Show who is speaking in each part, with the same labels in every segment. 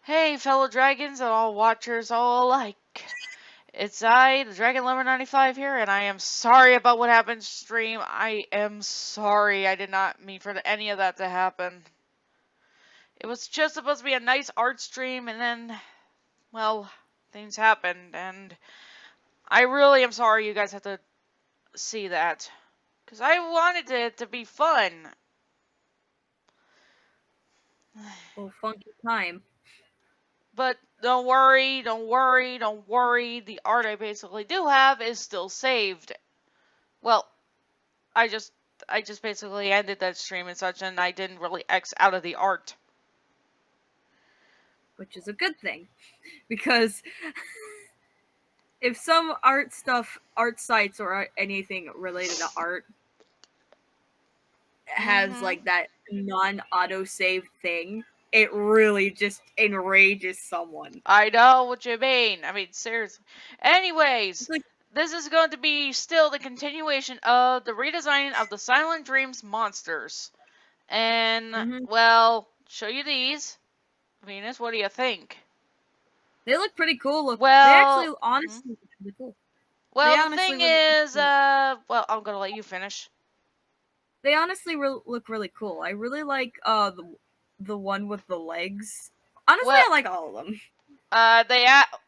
Speaker 1: Hey, fellow dragons and all watchers all alike. It's I, the Dragon Lover 95 here, and I am sorry about what happened stream. I am sorry. I did not mean for any of that to happen. It was just supposed to be a nice art stream, and then, well, things happened, and I really am sorry you guys had to see that. Because I wanted it to be fun.
Speaker 2: Well, funky time.
Speaker 1: But don't worry, don't worry, don't worry. The art I basically do have is still saved. Well, I just I just basically ended that stream and such, and I didn't really X out of the art.
Speaker 2: Which is a good thing. Because if some art sites, or anything related to art has
Speaker 1: Mm-hmm.
Speaker 2: like that non-auto save thing, it really just enrages someone.
Speaker 1: I know what you mean. I mean, seriously.
Speaker 2: It's
Speaker 1: Anyways,
Speaker 2: like,
Speaker 1: this is going to be still the continuation of the redesign of the Silent Dreams monsters. And,
Speaker 2: mhm.
Speaker 1: well, show you these. Venus, what do you think?
Speaker 2: They look pretty cool. They actually
Speaker 1: Well, mhm.
Speaker 2: honestly look really cool. They
Speaker 1: Well, the
Speaker 2: honestly
Speaker 1: thing
Speaker 2: really
Speaker 1: is, well, I'm gonna let you finish.
Speaker 2: look really cool. I really like the one with the legs. Honestly,
Speaker 1: Well,
Speaker 2: I like all of them.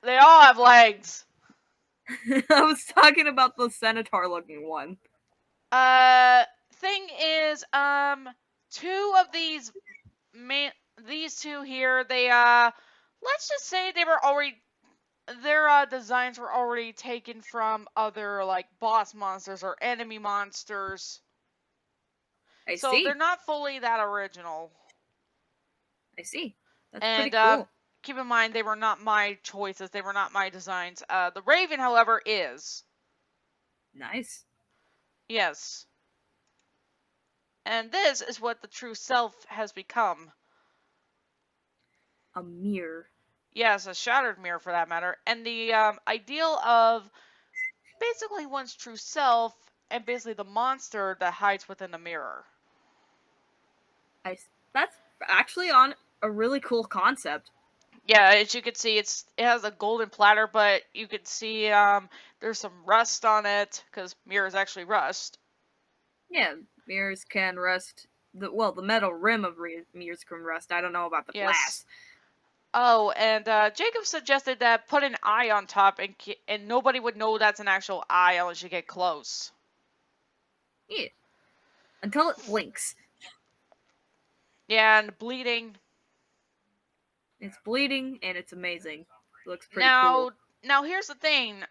Speaker 1: they all have legs.
Speaker 2: I was talking about the centaur looking one.
Speaker 1: Thing is, two of these two here, let's just say they were already, their designs were already taken from other like boss monsters or enemy monsters,
Speaker 2: I
Speaker 1: so they're
Speaker 2: see.
Speaker 1: not fully that original.
Speaker 2: I see. That's pretty
Speaker 1: And
Speaker 2: cool.
Speaker 1: keep in mind, they were not my choices. They were not my designs. The Raven, however, is.
Speaker 2: Nice.
Speaker 1: Yes. And this is what the true self has become.
Speaker 2: A mirror.
Speaker 1: Yes, a shattered mirror for that matter. And the ideal of basically one's true self and basically the monster that hides within the mirror.
Speaker 2: That's actually on a really cool concept.
Speaker 1: Yeah, as you can see, it has a golden platter, but you can see there's some rust on it because mirror is actually rust.
Speaker 2: Yeah, mirrors can rust. The metal rim of mirrors can rust. I don't know about the
Speaker 1: Yes.
Speaker 2: glass.
Speaker 1: Oh, and Jacob suggested that put an eye on top, and nobody would know that's an actual eye unless you get close.
Speaker 2: Yeah, until it blinks.
Speaker 1: Yeah, and bleeding.
Speaker 2: It's bleeding and it's amazing. It looks pretty cool.
Speaker 1: Now, now here's the thing.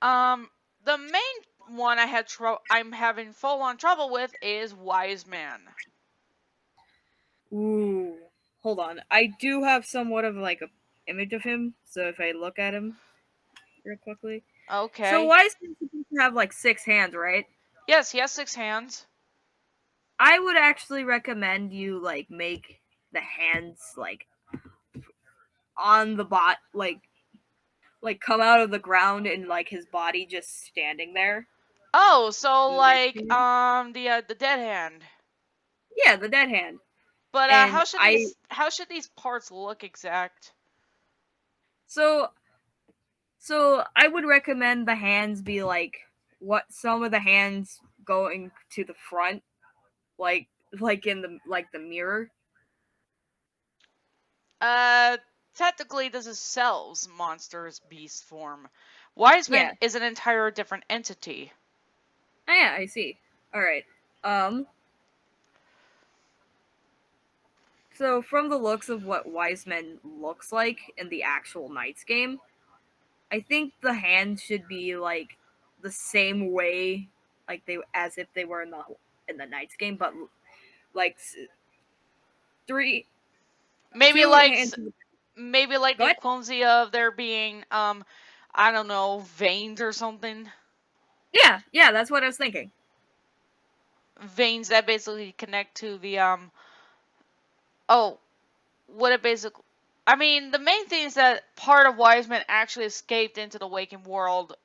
Speaker 1: Um, the main one I'm having full on trouble with is Wise Man.
Speaker 2: Ooh, hold on. I do have somewhat of like a image of him. So if I look at him real quickly, so
Speaker 1: Okay.
Speaker 2: why is he supposed to have like 6 hands, right?
Speaker 1: Yes, he has 6 hands.
Speaker 2: I would actually recommend you like make the hands like on the like come out of the ground and like his body just standing there.
Speaker 1: Oh, so
Speaker 2: Next
Speaker 1: like
Speaker 2: to him.
Speaker 1: the dead hand.
Speaker 2: Yeah, the dead hand.
Speaker 1: But
Speaker 2: And I
Speaker 1: how should these parts look exact?
Speaker 2: so so I would recommend the hands be like what some of the hands going to the front, like in the mirror.
Speaker 1: Uh, technically, this is Selph's monster's beast form. Wiseman
Speaker 2: Yeah.
Speaker 1: is an entire different entity.
Speaker 2: Oh, yeah, I see. All right. Um so from the looks of what Wiseman looks like in the actual Knights game, I think the hands should be like the same way, like they as if they were in the Knights game, but like three,
Speaker 1: Maybe
Speaker 2: two
Speaker 1: like
Speaker 2: hands.
Speaker 1: maybe like
Speaker 2: Go
Speaker 1: the
Speaker 2: ahead.
Speaker 1: equivalency of there being I don't know, veins or something.
Speaker 2: Yeah, yeah, that's what I was thinking.
Speaker 1: Veins that basically connect to the oh, what it basically, I mean, the main thing is that part of Wiseman actually escaped into the waking world.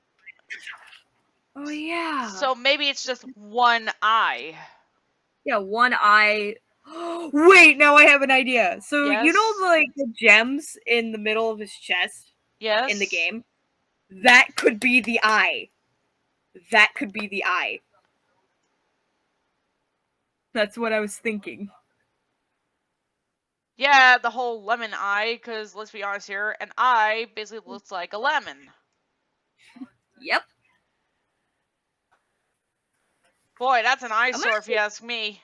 Speaker 2: Oh yeah,
Speaker 1: So maybe it's just one eye.
Speaker 2: yeah. One eye Wait, now I have an idea. So you know,
Speaker 1: Yes.
Speaker 2: like the gems in the middle of his chest in the
Speaker 1: Yes.
Speaker 2: game, that could be the eye. That could be the eye. That's what I was thinking.
Speaker 1: Yeah, the whole lemon eye, because let's be honest here, an eye basically looks like a lemon.
Speaker 2: Yep.
Speaker 1: Boy, that's an
Speaker 2: I'm
Speaker 1: eyesore if you
Speaker 2: actually
Speaker 1: ask me.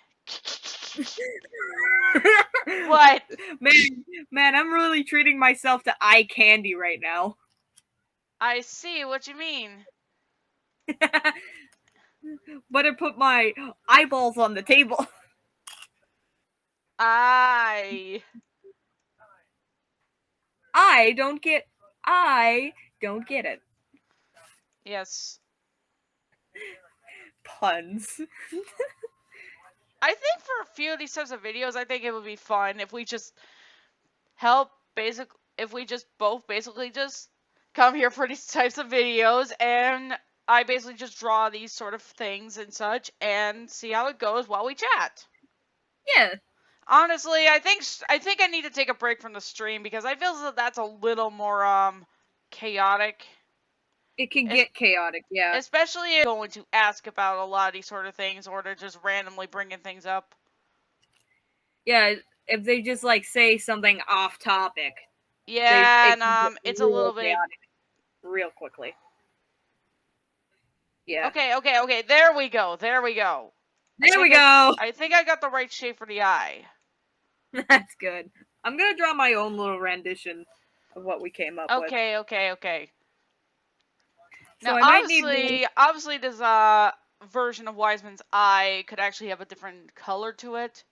Speaker 1: What?
Speaker 2: man, I'm really treating myself to eye candy right now.
Speaker 1: I see what you mean.
Speaker 2: But I put my eyeballs on the table.
Speaker 1: I.
Speaker 2: I don't get I don't get it.
Speaker 1: Yes.
Speaker 2: Puns.
Speaker 1: I think for a few of these types of videos, I think it would be fun if we just help basic. If we just both basically just come here for these types of videos and I basically just draw these sort of things and such and see how it goes while we chat.
Speaker 2: Yeah,
Speaker 1: Honestly, I think I need to take a break from the stream because I feel that that's a little more chaotic.
Speaker 2: it can
Speaker 1: Es-
Speaker 2: get chaotic, yeah.
Speaker 1: Especially if going to ask about a lot of these sort of things or to just randomly bringing things up.
Speaker 2: Yeah, if they just like say something off topic,
Speaker 1: Yeah,
Speaker 2: it
Speaker 1: and
Speaker 2: can get
Speaker 1: it's a
Speaker 2: real
Speaker 1: little bit.
Speaker 2: chaotic real quickly. Yeah.
Speaker 1: Okay. There we go. There we go. I
Speaker 2: There we
Speaker 1: think I
Speaker 2: go.
Speaker 1: I think I got the right shape for the eye.
Speaker 2: That's good. I'm gonna draw my own little rendition of what we came up with.
Speaker 1: Okay.
Speaker 2: So
Speaker 1: Now,
Speaker 2: I might need one.
Speaker 1: obviously, this version of Wiseman's eye could actually have a different color to it.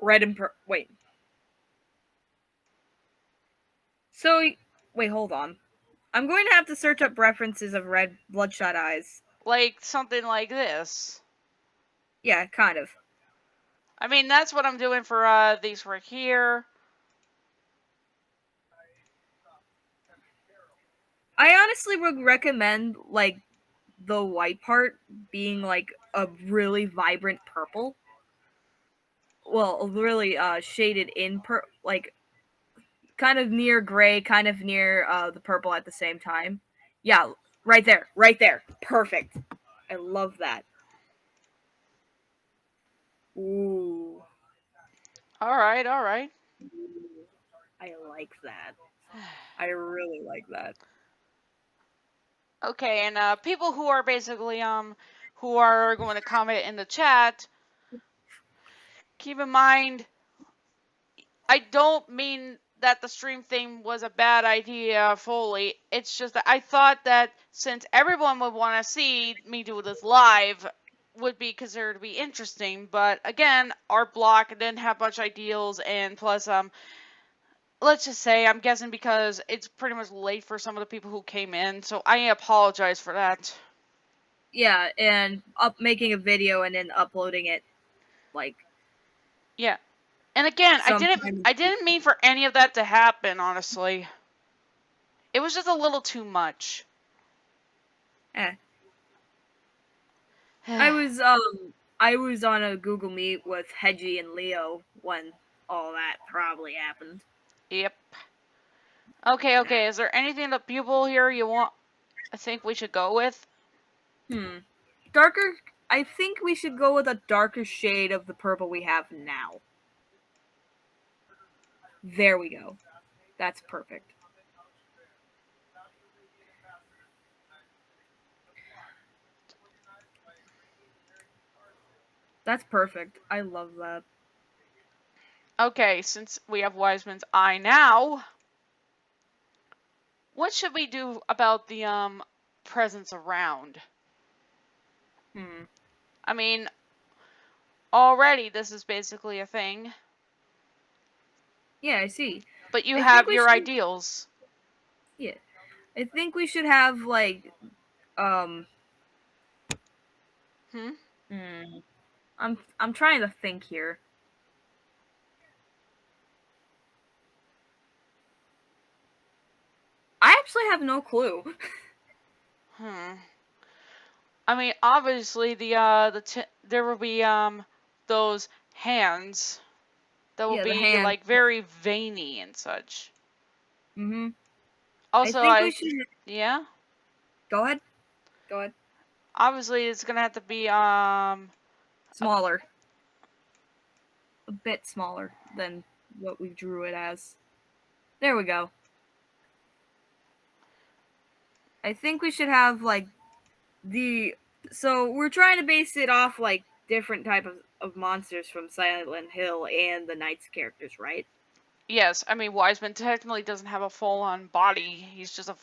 Speaker 2: Red and wait. So wait, hold on. I'm going to have to search up references of red bloodshot eyes.
Speaker 1: Like something like this.
Speaker 2: Yeah, kind of.
Speaker 1: I mean, that's what I'm doing for these right here.
Speaker 2: I honestly would recommend like the white part being like a really vibrant purple. Well, really shaded in like kind of near gray, kind of near the purple at the same time. Yeah, right there, right there. Perfect. I love that. Ooh,
Speaker 1: All right.
Speaker 2: I like that. I really like that.
Speaker 1: Okay, and people who are basically who are going to comment in the chat, keep in mind I don't mean that the stream thing was a bad idea fully. It's just that I thought that since everyone would want to see me do this live, would be considered to be interesting. But again, our block didn't have much ideals, and plus, let's just say I'm guessing because it's pretty much late for some of the people who came in, so I apologize for that.
Speaker 2: Yeah, and making a video and then uploading it like
Speaker 1: Yeah. And again,
Speaker 2: sometime.
Speaker 1: I didn't mean for any of that to happen, honestly. It was just a little too much.
Speaker 2: Eh. I was I was on a Google Meet with Hedgie and Leo when all that probably happened.
Speaker 1: Yep. Okay. Is there anything that people here you want? I think we should go with.
Speaker 2: Hmm. Darker. I think we should go with a darker shade of the purple we have now. There we go. That's perfect. That's perfect. I love that.
Speaker 1: Okay, since we have Wiseman's eye now, what should we do about the presence around?
Speaker 2: Hmm.
Speaker 1: I mean, already this is basically a thing,
Speaker 2: Yeah, I see.
Speaker 1: but you
Speaker 2: I think
Speaker 1: have
Speaker 2: we
Speaker 1: your
Speaker 2: should.
Speaker 1: ideals.
Speaker 2: Yeah, I think we should have like um.
Speaker 1: Hmm.
Speaker 2: Hmm. I'm trying to think here. I actually have no clue.
Speaker 1: Hmm. I mean, obviously there will be those hands that will
Speaker 2: Yeah, the
Speaker 1: be
Speaker 2: hand.
Speaker 1: like very veiny and such.
Speaker 2: Mhm. I
Speaker 1: Also,
Speaker 2: think we should
Speaker 1: yeah,
Speaker 2: go ahead. Go ahead.
Speaker 1: obviously it's gonna have to be
Speaker 2: Smaller. A bit smaller than what we drew it as. There we go. I think we should have like the so we're trying to base it off like different type of monsters from Silent Hill and the Knight's characters, right?
Speaker 1: yes. I mean, Wiseman technically doesn't have a full-on body. He's just a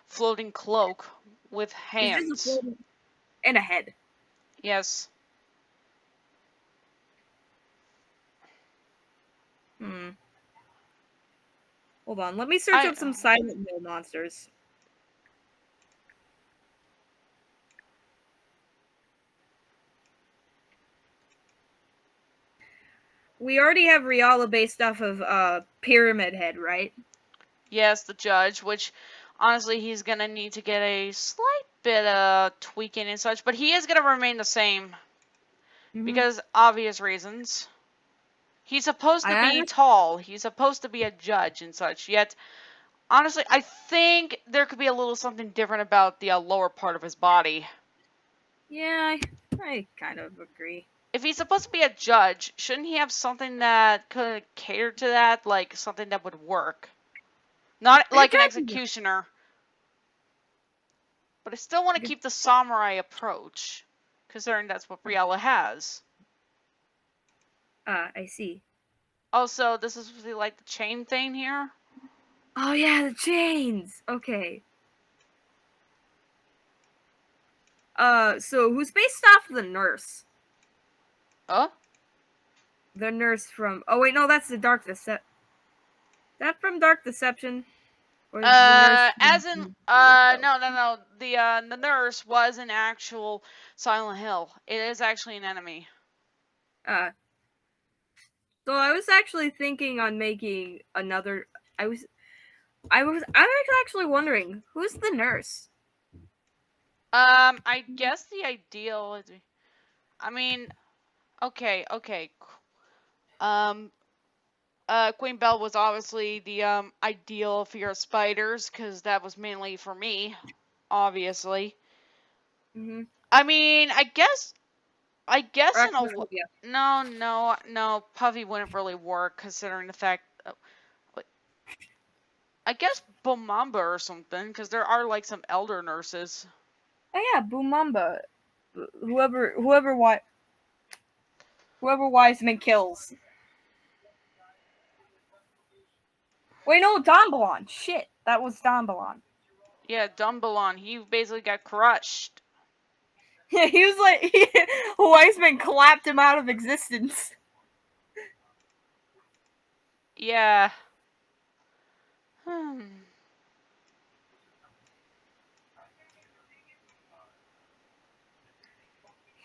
Speaker 1: floating cloak with
Speaker 2: He's just a
Speaker 1: hands.
Speaker 2: floating and a head.
Speaker 1: Yes.
Speaker 2: Hmm. Hold on, let me search
Speaker 1: I
Speaker 2: up some Silent Hill monsters. We already have Riala based off of Pyramid Head, right?
Speaker 1: yes, the judge, which honestly he's gonna need to get a slight bit of tweaking and such, but he is gonna remain the same
Speaker 2: Mm-hmm.
Speaker 1: because obvious reasons. He's supposed to
Speaker 2: I
Speaker 1: be tall. He's supposed to be a judge and such. Yet, honestly, I think there could be a little something different about the lower part of his body.
Speaker 2: yeah, I kind of agree.
Speaker 1: If he's supposed to be a judge, shouldn't he have something that could cater to that, like something that would work? Not
Speaker 2: I could
Speaker 1: like an
Speaker 2: try to.
Speaker 1: executioner, but I still want to keep the samurai approach, considering that's what Briella has.
Speaker 2: I see.
Speaker 1: Also, this is really like the chain thing here.
Speaker 2: Oh yeah, the chains. Okay. So who's based off the nurse?
Speaker 1: Oh?
Speaker 2: The nurse from. Oh wait, no, that's the Dark Deception. That from Dark Deception, or is the nurse?
Speaker 1: As in, no, no, no. The nurse was an actual Silent Hill. It is actually an enemy.
Speaker 2: Uh, so I was actually thinking on making another. I was actually wondering who's the nurse.
Speaker 1: I guess the ideal is, I mean, okay, okay. Um, Queen Belle was obviously the ideal for your spiders, because that was mainly for me, obviously.
Speaker 2: Mm-hmm.
Speaker 1: I mean, I
Speaker 2: Or
Speaker 1: guess in a
Speaker 2: actually, yeah.
Speaker 1: no, no, no. Puffy wouldn't really work considering the fact. I guess Bomamba or something, because there are like some elder nurses.
Speaker 2: Oh yeah, Boomamba. Whoever Wiseman kills. Wait, no, Dombalon. Shit, that was Dombalon.
Speaker 1: Yeah, Dumbalon, he basically got crushed.
Speaker 2: Yeah, he was like Wiseman clapped him out of existence.
Speaker 1: Yeah. Hmm.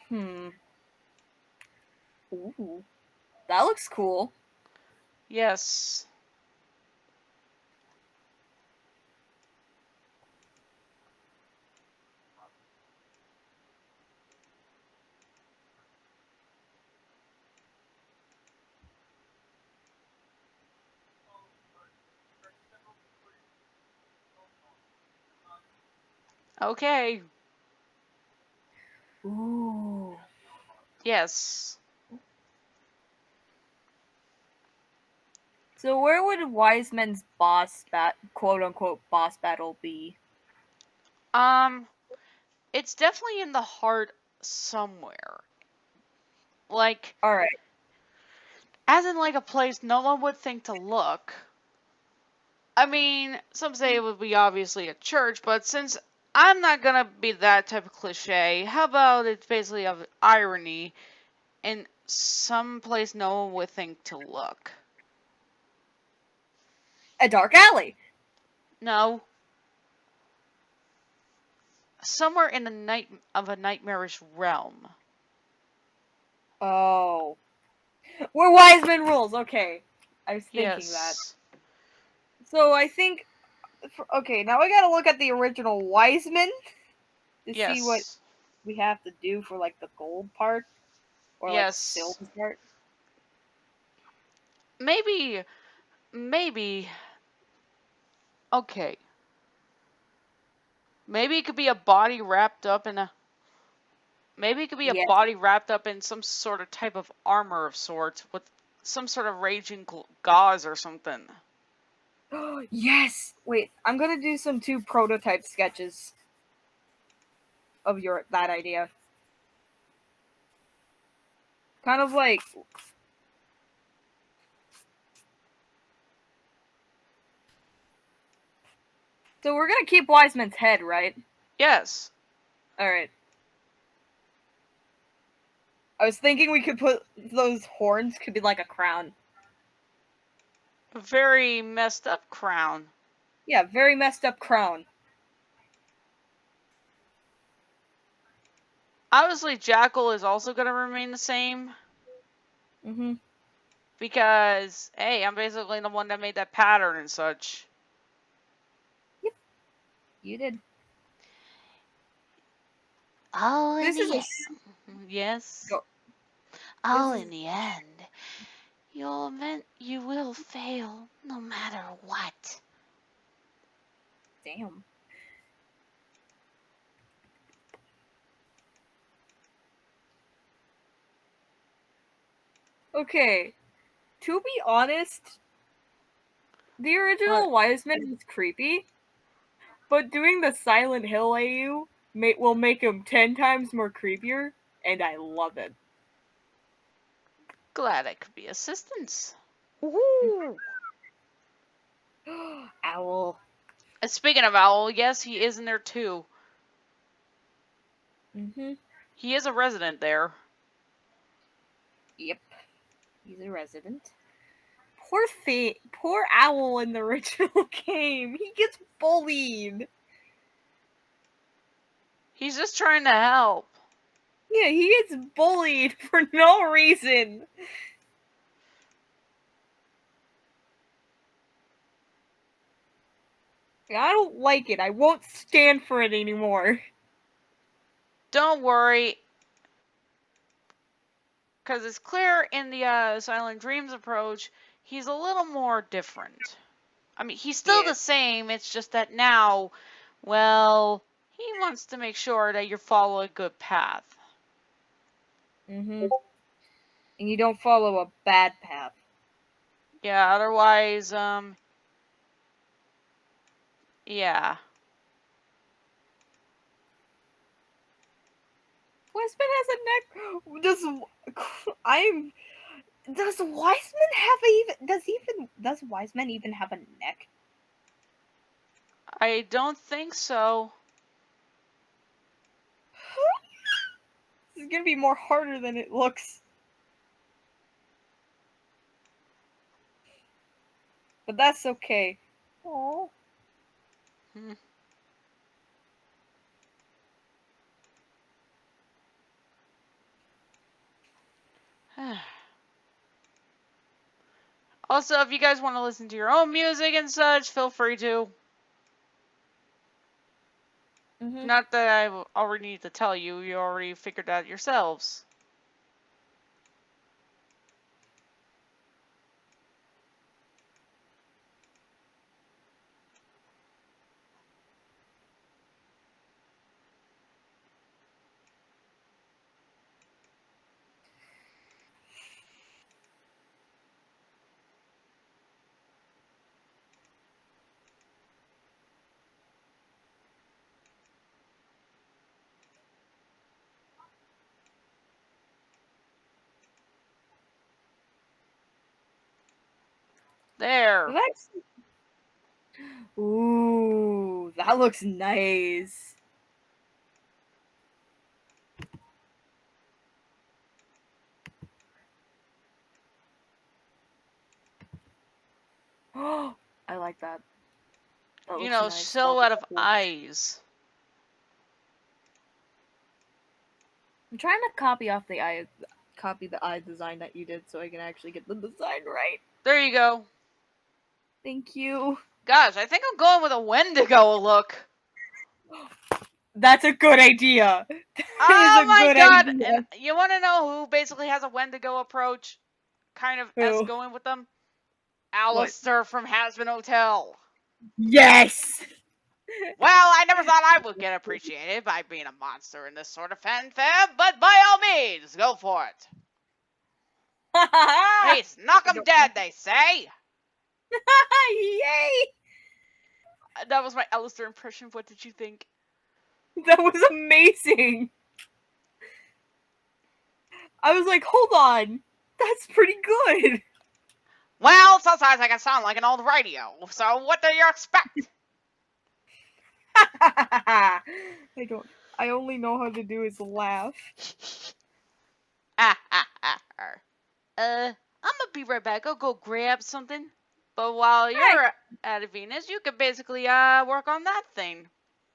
Speaker 2: Hmm. Ooh, that looks cool.
Speaker 1: Yes. Okay.
Speaker 2: Ooh.
Speaker 1: Yes.
Speaker 2: So where would Wiseman's quote unquote boss battle be?
Speaker 1: Um, it's definitely in the heart somewhere. Like,
Speaker 2: All right.
Speaker 1: as in like a place no one would think to look. I mean, some say it would be obviously a church, but since I'm not gonna be that type of cliche, how about it's basically of irony in some place no one would think to look?
Speaker 2: A dark alley.
Speaker 1: No, somewhere in a nightmarish realm.
Speaker 2: Oh. Where Wiseman rules. Okay. I was thinking that.
Speaker 1: Yes.
Speaker 2: So I think okay, now I gotta look at the original Wiseman to see what
Speaker 1: Yes.
Speaker 2: we have to do for like the gold part or like the
Speaker 1: Yes.
Speaker 2: silver part?
Speaker 1: Maybe, maybe, okay. Maybe it could be a body wrapped up in a. Maybe it could be a
Speaker 2: Yes.
Speaker 1: body wrapped up in some sort of type of armor of sorts with some sort of raging gauze or something.
Speaker 2: Yes. Wait, I'm gonna do some two prototype sketches of your that idea. Kind of like so we're gonna keep Wiseman's head, right?
Speaker 1: Yes.
Speaker 2: All right. I was thinking we could put those horns could be like a crown.
Speaker 1: A very messed up crown.
Speaker 2: Yeah, very messed up crown.
Speaker 1: Obviously, Jackal is also going to remain the same.
Speaker 2: Mm-hmm.
Speaker 1: Because, hey, I'm basically the one that made that pattern and such.
Speaker 2: Yep. You did.
Speaker 1: All in
Speaker 2: This is
Speaker 1: the
Speaker 2: a
Speaker 1: end. Yes.
Speaker 2: go. This
Speaker 1: All
Speaker 2: is
Speaker 1: in the end. You will fail no matter what.
Speaker 2: damn. Okay. To be honest, the
Speaker 1: What?
Speaker 2: original Wiseman was creepy, but doing the Silent Hill AU will make him 10 times more creepier, and I love it.
Speaker 1: Glad I could be assistance. Woohoo!
Speaker 2: Owl.
Speaker 1: And speaking of Owl, yes, he is in there too.
Speaker 2: Mm-hmm.
Speaker 1: He is a resident there.
Speaker 2: Yep. He's a resident. Poor Owl in the original game. He gets bullied.
Speaker 1: He's just trying to help.
Speaker 2: Yeah, he gets bullied for no reason. I don't like it. I won't stand for it anymore.
Speaker 1: Don't worry, because it's clear in the Silent Dreams approach, he's a little more different. I mean, he's still
Speaker 2: Yeah.
Speaker 1: the same, it's just that now, well, he wants to make sure that you follow a good path.
Speaker 2: Mm-hmm. And you don't follow a bad path.
Speaker 1: Yeah, otherwise, yeah.
Speaker 2: Wiseman has a neck. I'm. Does Wiseman have a even? Does Wiseman even have a neck?
Speaker 1: I don't think so.
Speaker 2: This is gonna be more harder than it looks. But that's okay. Oh.
Speaker 1: Hmm. Also, if you guys want to listen to your own music and such, feel free to.
Speaker 2: Mm-hmm.
Speaker 1: Not that I already need to tell you, you already figured out yourselves. There.
Speaker 2: That's. Ooh, that looks nice. Oh, I like that. That
Speaker 1: You
Speaker 2: looks
Speaker 1: know,
Speaker 2: nice. That
Speaker 1: silhouette
Speaker 2: looks
Speaker 1: of
Speaker 2: cool.
Speaker 1: eyes.
Speaker 2: I'm trying to copy the eye design that you did, so I can actually get the design right.
Speaker 1: There you go.
Speaker 2: Thank you.
Speaker 1: Gosh, I think I'm going with a Wendigo look.
Speaker 2: That's a good idea. That
Speaker 1: Oh
Speaker 2: is a
Speaker 1: my
Speaker 2: good
Speaker 1: god!
Speaker 2: idea.
Speaker 1: And you want to know who basically has a Wendigo approach? Kind of as
Speaker 2: Who?
Speaker 1: going with them?
Speaker 2: What?
Speaker 1: Alistair from Hazbin Hotel.
Speaker 2: Yes!
Speaker 1: Well, I never thought I would get appreciated by being a monster in this sort of fanfare, but by all means, go for it. Hey, knock 'em dead, they say.
Speaker 2: Yay!
Speaker 1: That was my Alistair impression. What did you think?
Speaker 2: That was amazing. I was like, hold on. That's pretty good.
Speaker 1: Well, sometimes I can sound like an old radio, so what do you expect?
Speaker 2: I don't. I only know how to do is laugh.
Speaker 1: I'm gonna be right back. I'll go grab something. But while you're at Venus, you could basically work on that thing.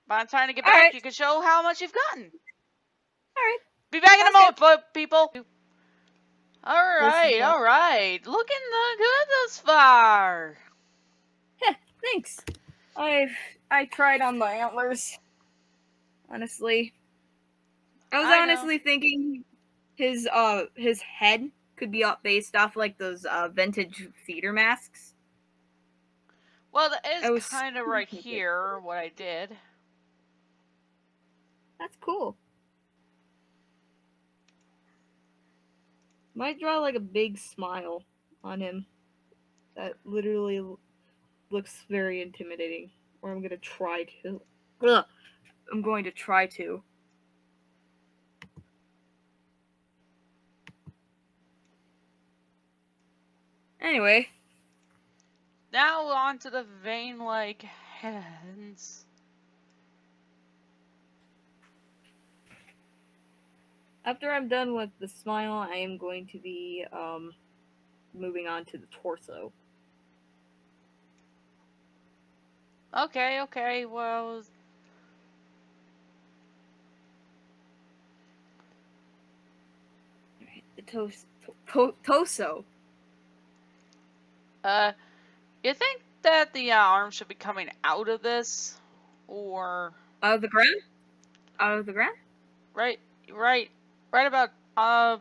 Speaker 1: By the time to get back,
Speaker 2: Alright.
Speaker 1: you can show how much you've gotten.
Speaker 2: Alright.
Speaker 1: Be back in a
Speaker 2: Sounds
Speaker 1: moment, people.
Speaker 2: This is fun.
Speaker 1: All right. Looking good thus far.
Speaker 2: Thanks. I tried on my antlers. Honestly. I was honestly thinking his head could be based off like those vintage theater masks.
Speaker 1: Well, that is kind of right here what I did.
Speaker 2: That's cool. Might draw like a big smile on him. That literally looks very intimidating. Or I'm gonna try to. Ugh. I'm going to try to. Anyway.
Speaker 1: Now on to the vein-like hands.
Speaker 2: After I'm done with the smile, I am going to be moving on to the torso.
Speaker 1: Okay, well...
Speaker 2: The torso.
Speaker 1: You think that the arm should be coming out of this? Or...
Speaker 2: Out of the ground? Out of the ground?
Speaker 1: Right about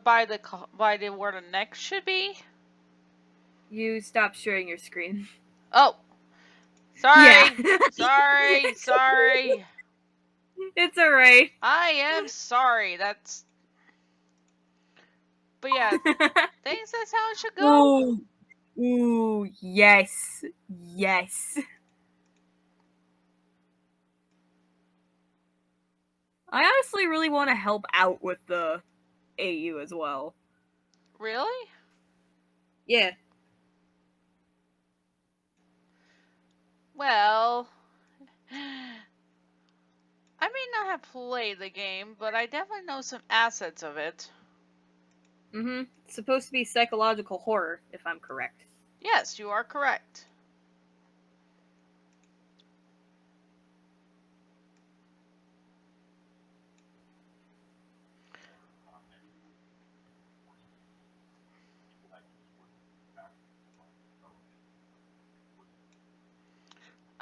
Speaker 1: by the where the neck should be.
Speaker 2: You stop sharing your screen.
Speaker 1: Oh, sorry,
Speaker 2: Yeah.
Speaker 1: sorry.
Speaker 2: It's alright.
Speaker 1: I am sorry. But yeah, thinks that's how it should go.
Speaker 2: Ooh, yes. I honestly really want to help out with the AU as well.
Speaker 1: Really?
Speaker 2: Yeah.
Speaker 1: Well, I may not have played the game, but I definitely know some assets of it.
Speaker 2: It's supposed to be psychological horror, if I'm correct.
Speaker 1: Yes, you are correct.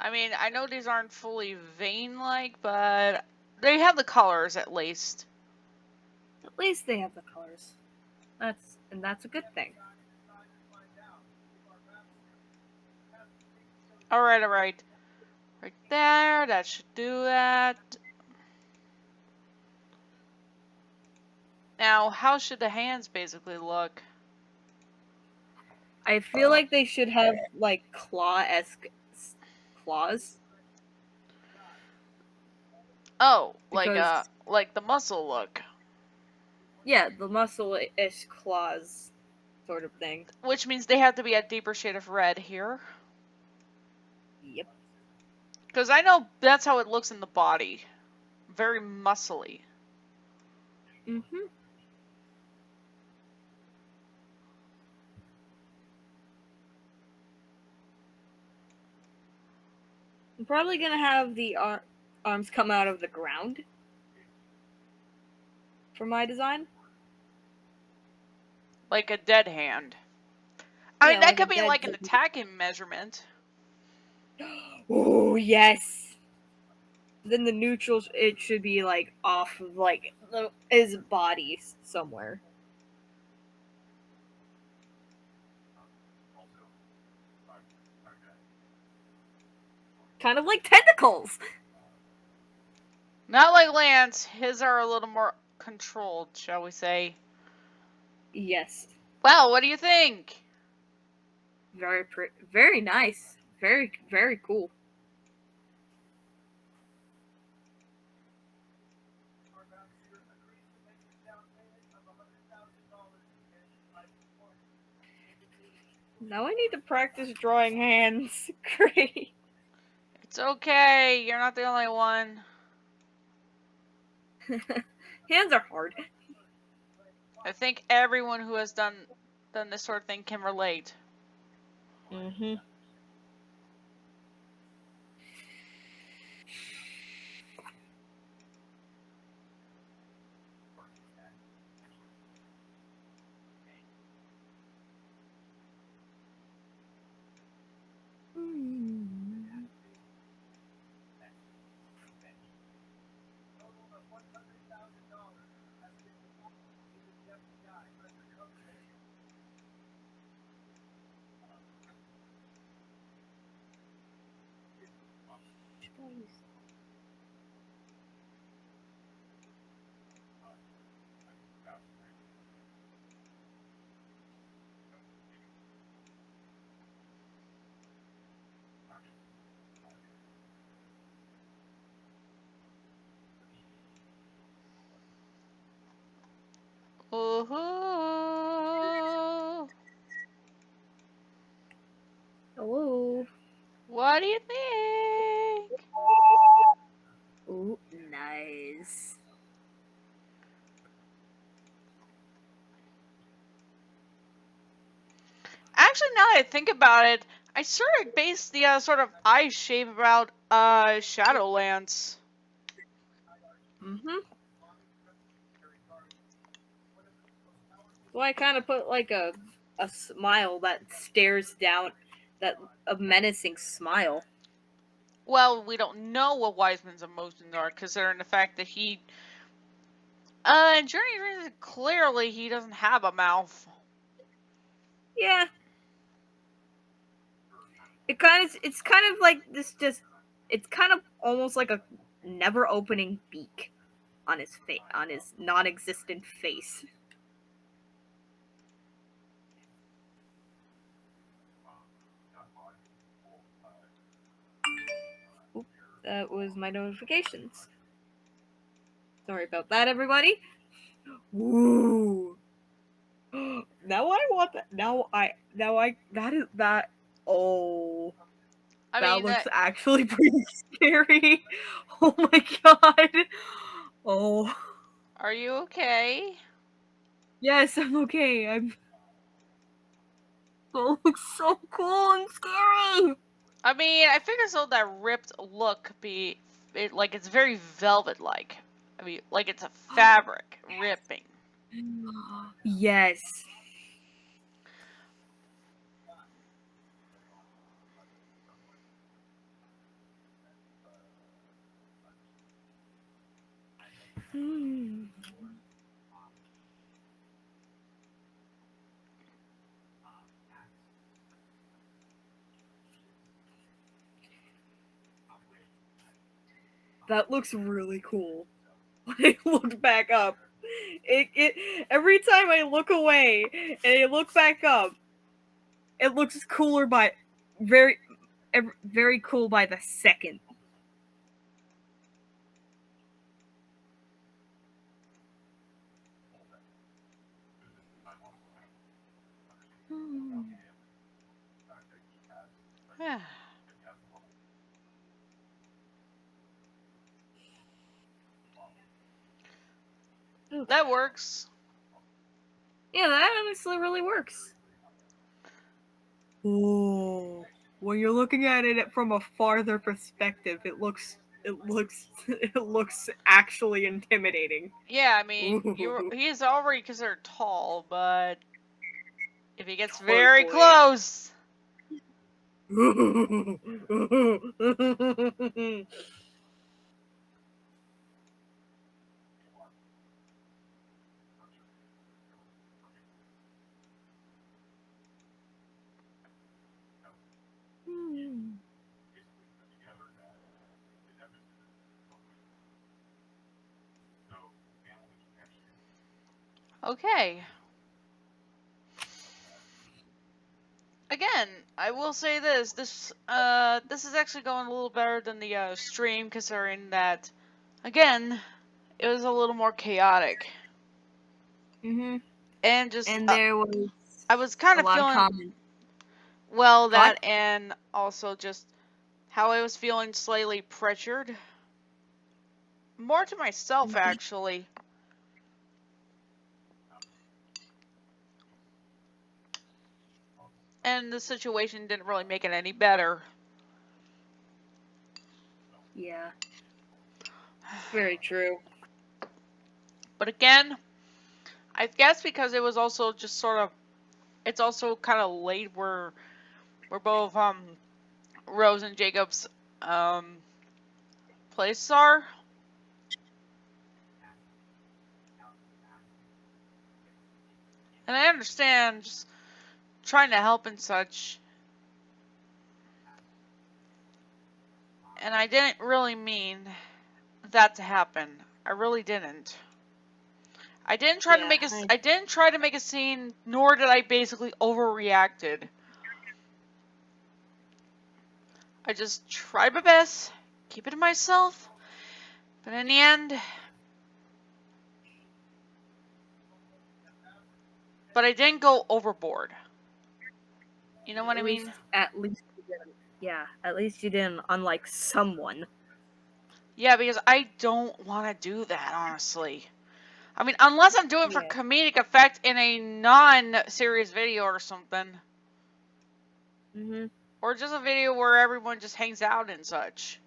Speaker 1: I mean, I know these aren't fully vein-like, but they have the colors at least.
Speaker 2: At least they have the colors. That's a good thing.
Speaker 1: Alright. Right there, that should do that. Now, how should the hands basically look?
Speaker 2: I feel like they should have, like, claw-esque claws.
Speaker 1: Oh, like the muscle look.
Speaker 2: Yeah, the muscle-ish claws sort of thing.
Speaker 1: Which means they have to be a deeper shade of red here.
Speaker 2: Yep.
Speaker 1: Because I know that's how it looks in the body. Very muscly.
Speaker 2: I'm probably gonna have the arms come out of the ground for my design.
Speaker 1: Like a dead hand. I mean, that could be like an attacking measurement.
Speaker 2: Oh, yes. then the neutral it should be like off of like his body somewhere. Kind of like tentacles.
Speaker 1: Not like Lance. His are a little more controlled, shall we say.
Speaker 2: Yes.
Speaker 1: Well, what do you think?
Speaker 2: Very nice. Very cool. Now I need to practice drawing hands. Great.
Speaker 1: It's okay. You're not the only one.
Speaker 2: Hands are hard.
Speaker 1: I think everyone who has done this sort of thing can relate.
Speaker 2: Mm-hmm.
Speaker 1: Ooh.
Speaker 2: Hello.
Speaker 1: What do you think?
Speaker 2: Ooh, nice.
Speaker 1: Actually, now that I think about it, I sort of based the sort of eye shape about Shadowlands.
Speaker 2: Mm-hmm. So I kind of put like a smile that stares down, that a menacing smile.
Speaker 1: Well, we don't know what Wiseman's emotions are, considering the fact that he, in Journey, clearly he doesn't have a mouth.
Speaker 2: Yeah. It's kind of like this just it's kind of almost like a never opening beak on his face, on his non-existent face. Oop, that was my notifications. Sorry about that, everybody. Ooh. Now I want that. That is that. Oh,
Speaker 1: I
Speaker 2: that
Speaker 1: mean,
Speaker 2: looks actually pretty scary. Oh my god. Oh.
Speaker 1: are you okay?
Speaker 2: Yes, I'm okay. I'm. Oh, looks so cool and scary.
Speaker 1: I mean, I figure so that ripped look be like it's very velvet-like. I mean, like it's a fabric ripping.
Speaker 2: Yes. Hmm. That looks really cool. When I look back up, it every time I look away and I look back up, it looks cooler by very very cool by the second.
Speaker 1: That works.
Speaker 2: Yeah, that honestly really works. Oh, when you're looking at it from a farther perspective, it looks actually intimidating.
Speaker 1: Yeah, I mean,
Speaker 2: Ooh.
Speaker 1: he is already considered tall, but if he gets very
Speaker 2: Totally.
Speaker 1: close, Okay. Again, I will say this. This is actually going a little better than the stream, considering that, again, it was a little more chaotic.
Speaker 2: Mhm.
Speaker 1: And just,
Speaker 2: And there was
Speaker 1: I was kind
Speaker 2: a
Speaker 1: of
Speaker 2: lot of
Speaker 1: feeling,
Speaker 2: comments.
Speaker 1: well,
Speaker 2: What?
Speaker 1: that, and also just how I was feeling slightly pressured. More to myself, actually. And the situation didn't really make it any better.
Speaker 2: Yeah. Very true.
Speaker 1: But again, I guess because it was also just sort of, it's also kind of late where we're both Rose and Jacob's places are. And I understand just trying to help and such. And I didn't really mean that to happen. I really didn't. I didn't try to
Speaker 2: Yeah.
Speaker 1: make a I didn't try to make a scene, nor did I basically overreacted. I just tried my best, keep it to myself, but in the end, but I didn't go overboard. You know what I mean?
Speaker 2: At least you didn't. Yeah. At least you didn't, unlike someone.
Speaker 1: Yeah, because I don't want to do that, honestly. I mean, unless I'm doing for
Speaker 2: Yeah.
Speaker 1: comedic effect in a non-serious video or something.
Speaker 2: Mhm.
Speaker 1: Or just a video where everyone just hangs out and such.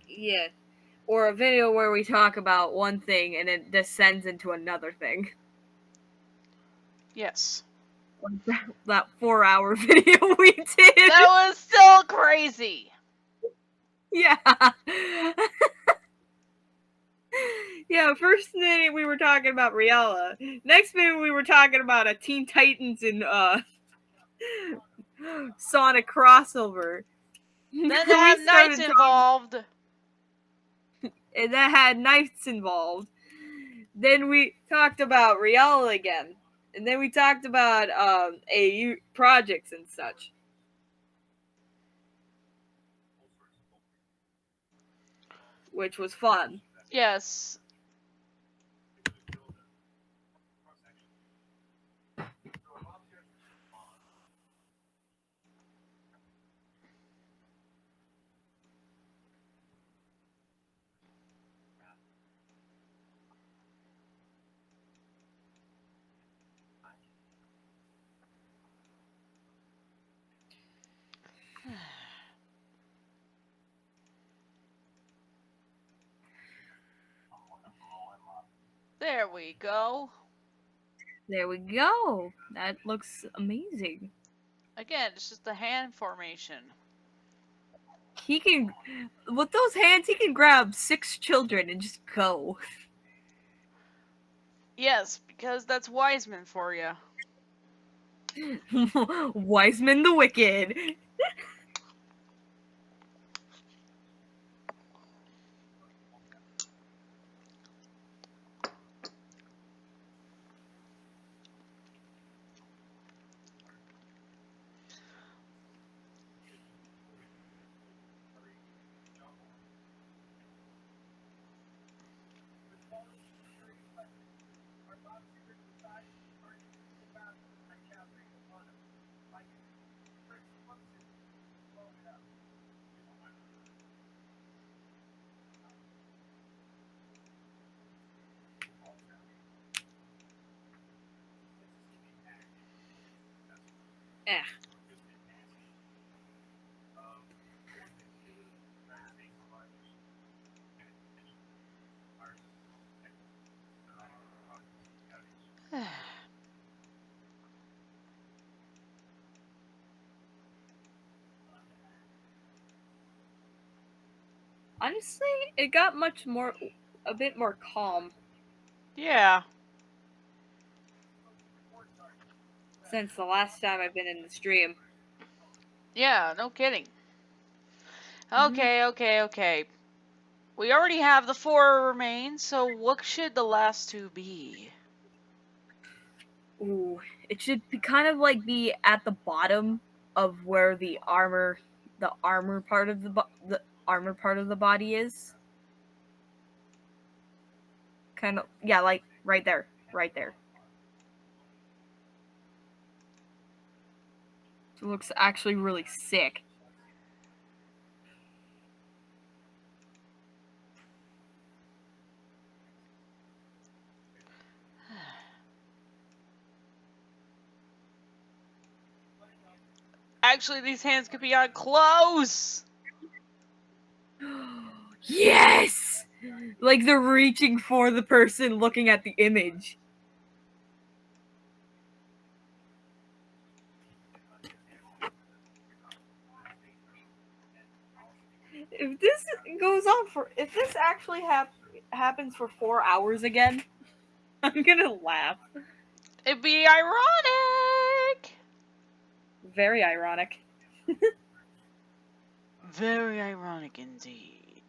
Speaker 2: Yeah. Or a video where we talk about one thing and it descends into another thing.
Speaker 1: Yes.
Speaker 2: Like that 4-hour video we did.
Speaker 1: That was still crazy.
Speaker 2: Yeah. Yeah, first minute we were talking about Riella. Next minute we were talking about a Teen Titans and Sonic crossover.
Speaker 1: Then to
Speaker 2: We
Speaker 1: have knights
Speaker 2: started talking
Speaker 1: involved.
Speaker 2: and that had knights involved. Then we talked about Riella again. And then we talked about AU projects and such. Which was fun.
Speaker 1: Yes. There we go.
Speaker 2: There we go. That looks amazing.
Speaker 1: Again, it's just the hand formation.
Speaker 2: He can, with those hands, he can grab 6 children and just go.
Speaker 1: Yes, because that's Wiseman for you.
Speaker 2: Wiseman the Wicked. Eh. Honestly, it got a bit more calm
Speaker 1: Yeah.
Speaker 2: since the last time I've been in the stream.
Speaker 1: Yeah, no kidding.
Speaker 2: Mm-hmm.
Speaker 1: Okay. We already have the 4 remain, so what should the last 2 be?
Speaker 2: Ooh, it should be kind of like be at the bottom of where the armor part of the armor part of the body is. Kind of, yeah, like right there, right there. It looks actually really sick.
Speaker 1: Actually, these hands could be on close!
Speaker 2: Yes! Like they're reaching for the person looking at the image. If this goes on if this actually happens for 4 hours again, I'm gonna laugh.
Speaker 1: It'd be ironic!
Speaker 2: Very ironic.
Speaker 1: Very ironic indeed.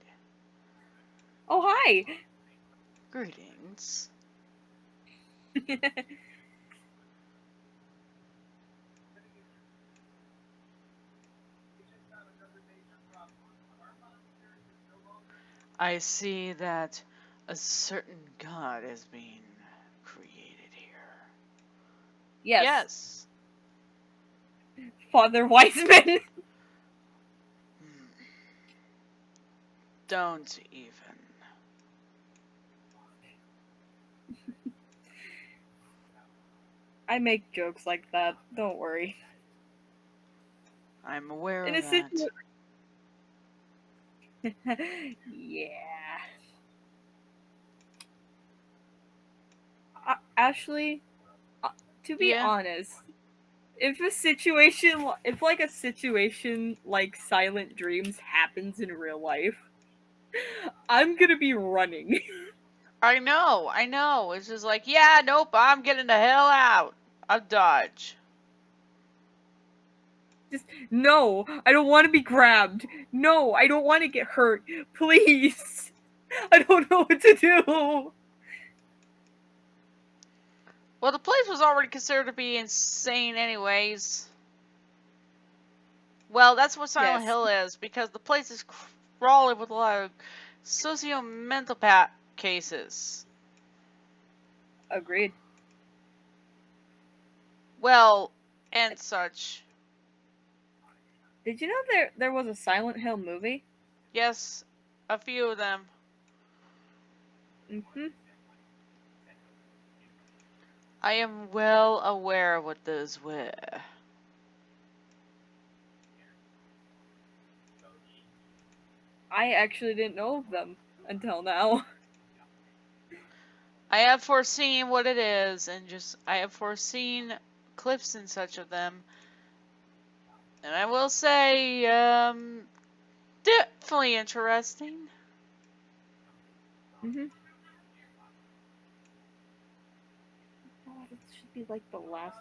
Speaker 2: Oh, hi!
Speaker 1: Greetings. I see that a certain god is being created here.
Speaker 2: Yes.
Speaker 1: Yes.
Speaker 2: Father Wiseman.
Speaker 1: Don't even.
Speaker 2: I make jokes like that. Don't worry.
Speaker 1: I'm aware
Speaker 2: In
Speaker 1: of
Speaker 2: a
Speaker 1: that.
Speaker 2: Yeah. Ashley, to be
Speaker 1: Yeah.
Speaker 2: honest, if like a situation like Silent Dreams happens in real life, I'm gonna be running.
Speaker 1: I know. It's just like, yeah, nope, I'm getting the hell out. I'll dodge.
Speaker 2: Just no, I don't want to be grabbed. No, I don't want to get hurt. Please. I don't know what to do.
Speaker 1: Well, the place was already considered to be insane, anyways. Well, that's what Silent
Speaker 2: Yes,
Speaker 1: Hill is, because the place is crawling with a lot of socio-mental cases.
Speaker 2: agreed.
Speaker 1: Well, and such.
Speaker 2: Did you know there was a Silent Hill movie?
Speaker 1: Yes, a few of them.
Speaker 2: Mm-hmm.
Speaker 1: I am well aware of what those were.
Speaker 2: I actually didn't know of them until now.
Speaker 1: I have foreseen what it is, and I have foreseen clips and such of them. And I will say, definitely interesting.
Speaker 2: Mm-hmm. Oh, this should be like the last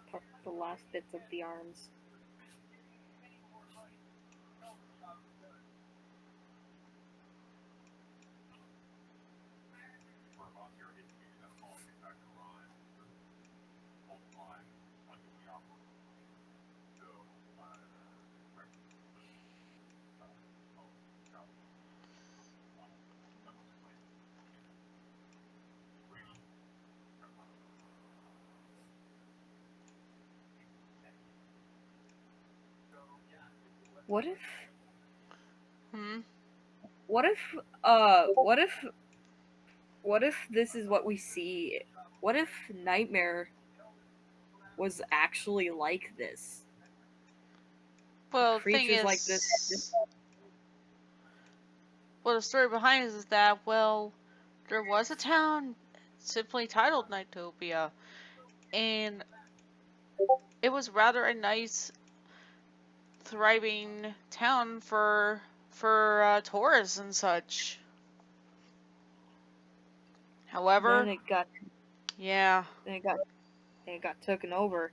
Speaker 2: bits of the arms. What if
Speaker 1: Hmm?
Speaker 2: what if uh what if what if this is what we see? What if Nightmare was actually like this?
Speaker 1: Well, the thing
Speaker 2: Creatures like this.
Speaker 1: is, well, the story behind it is that, well, there was a town simply titled Nightopia, and it was rather a nice, thriving town for tourists and such.
Speaker 2: Then
Speaker 1: However,
Speaker 2: it got
Speaker 1: yeah.
Speaker 2: then it got then it got taken over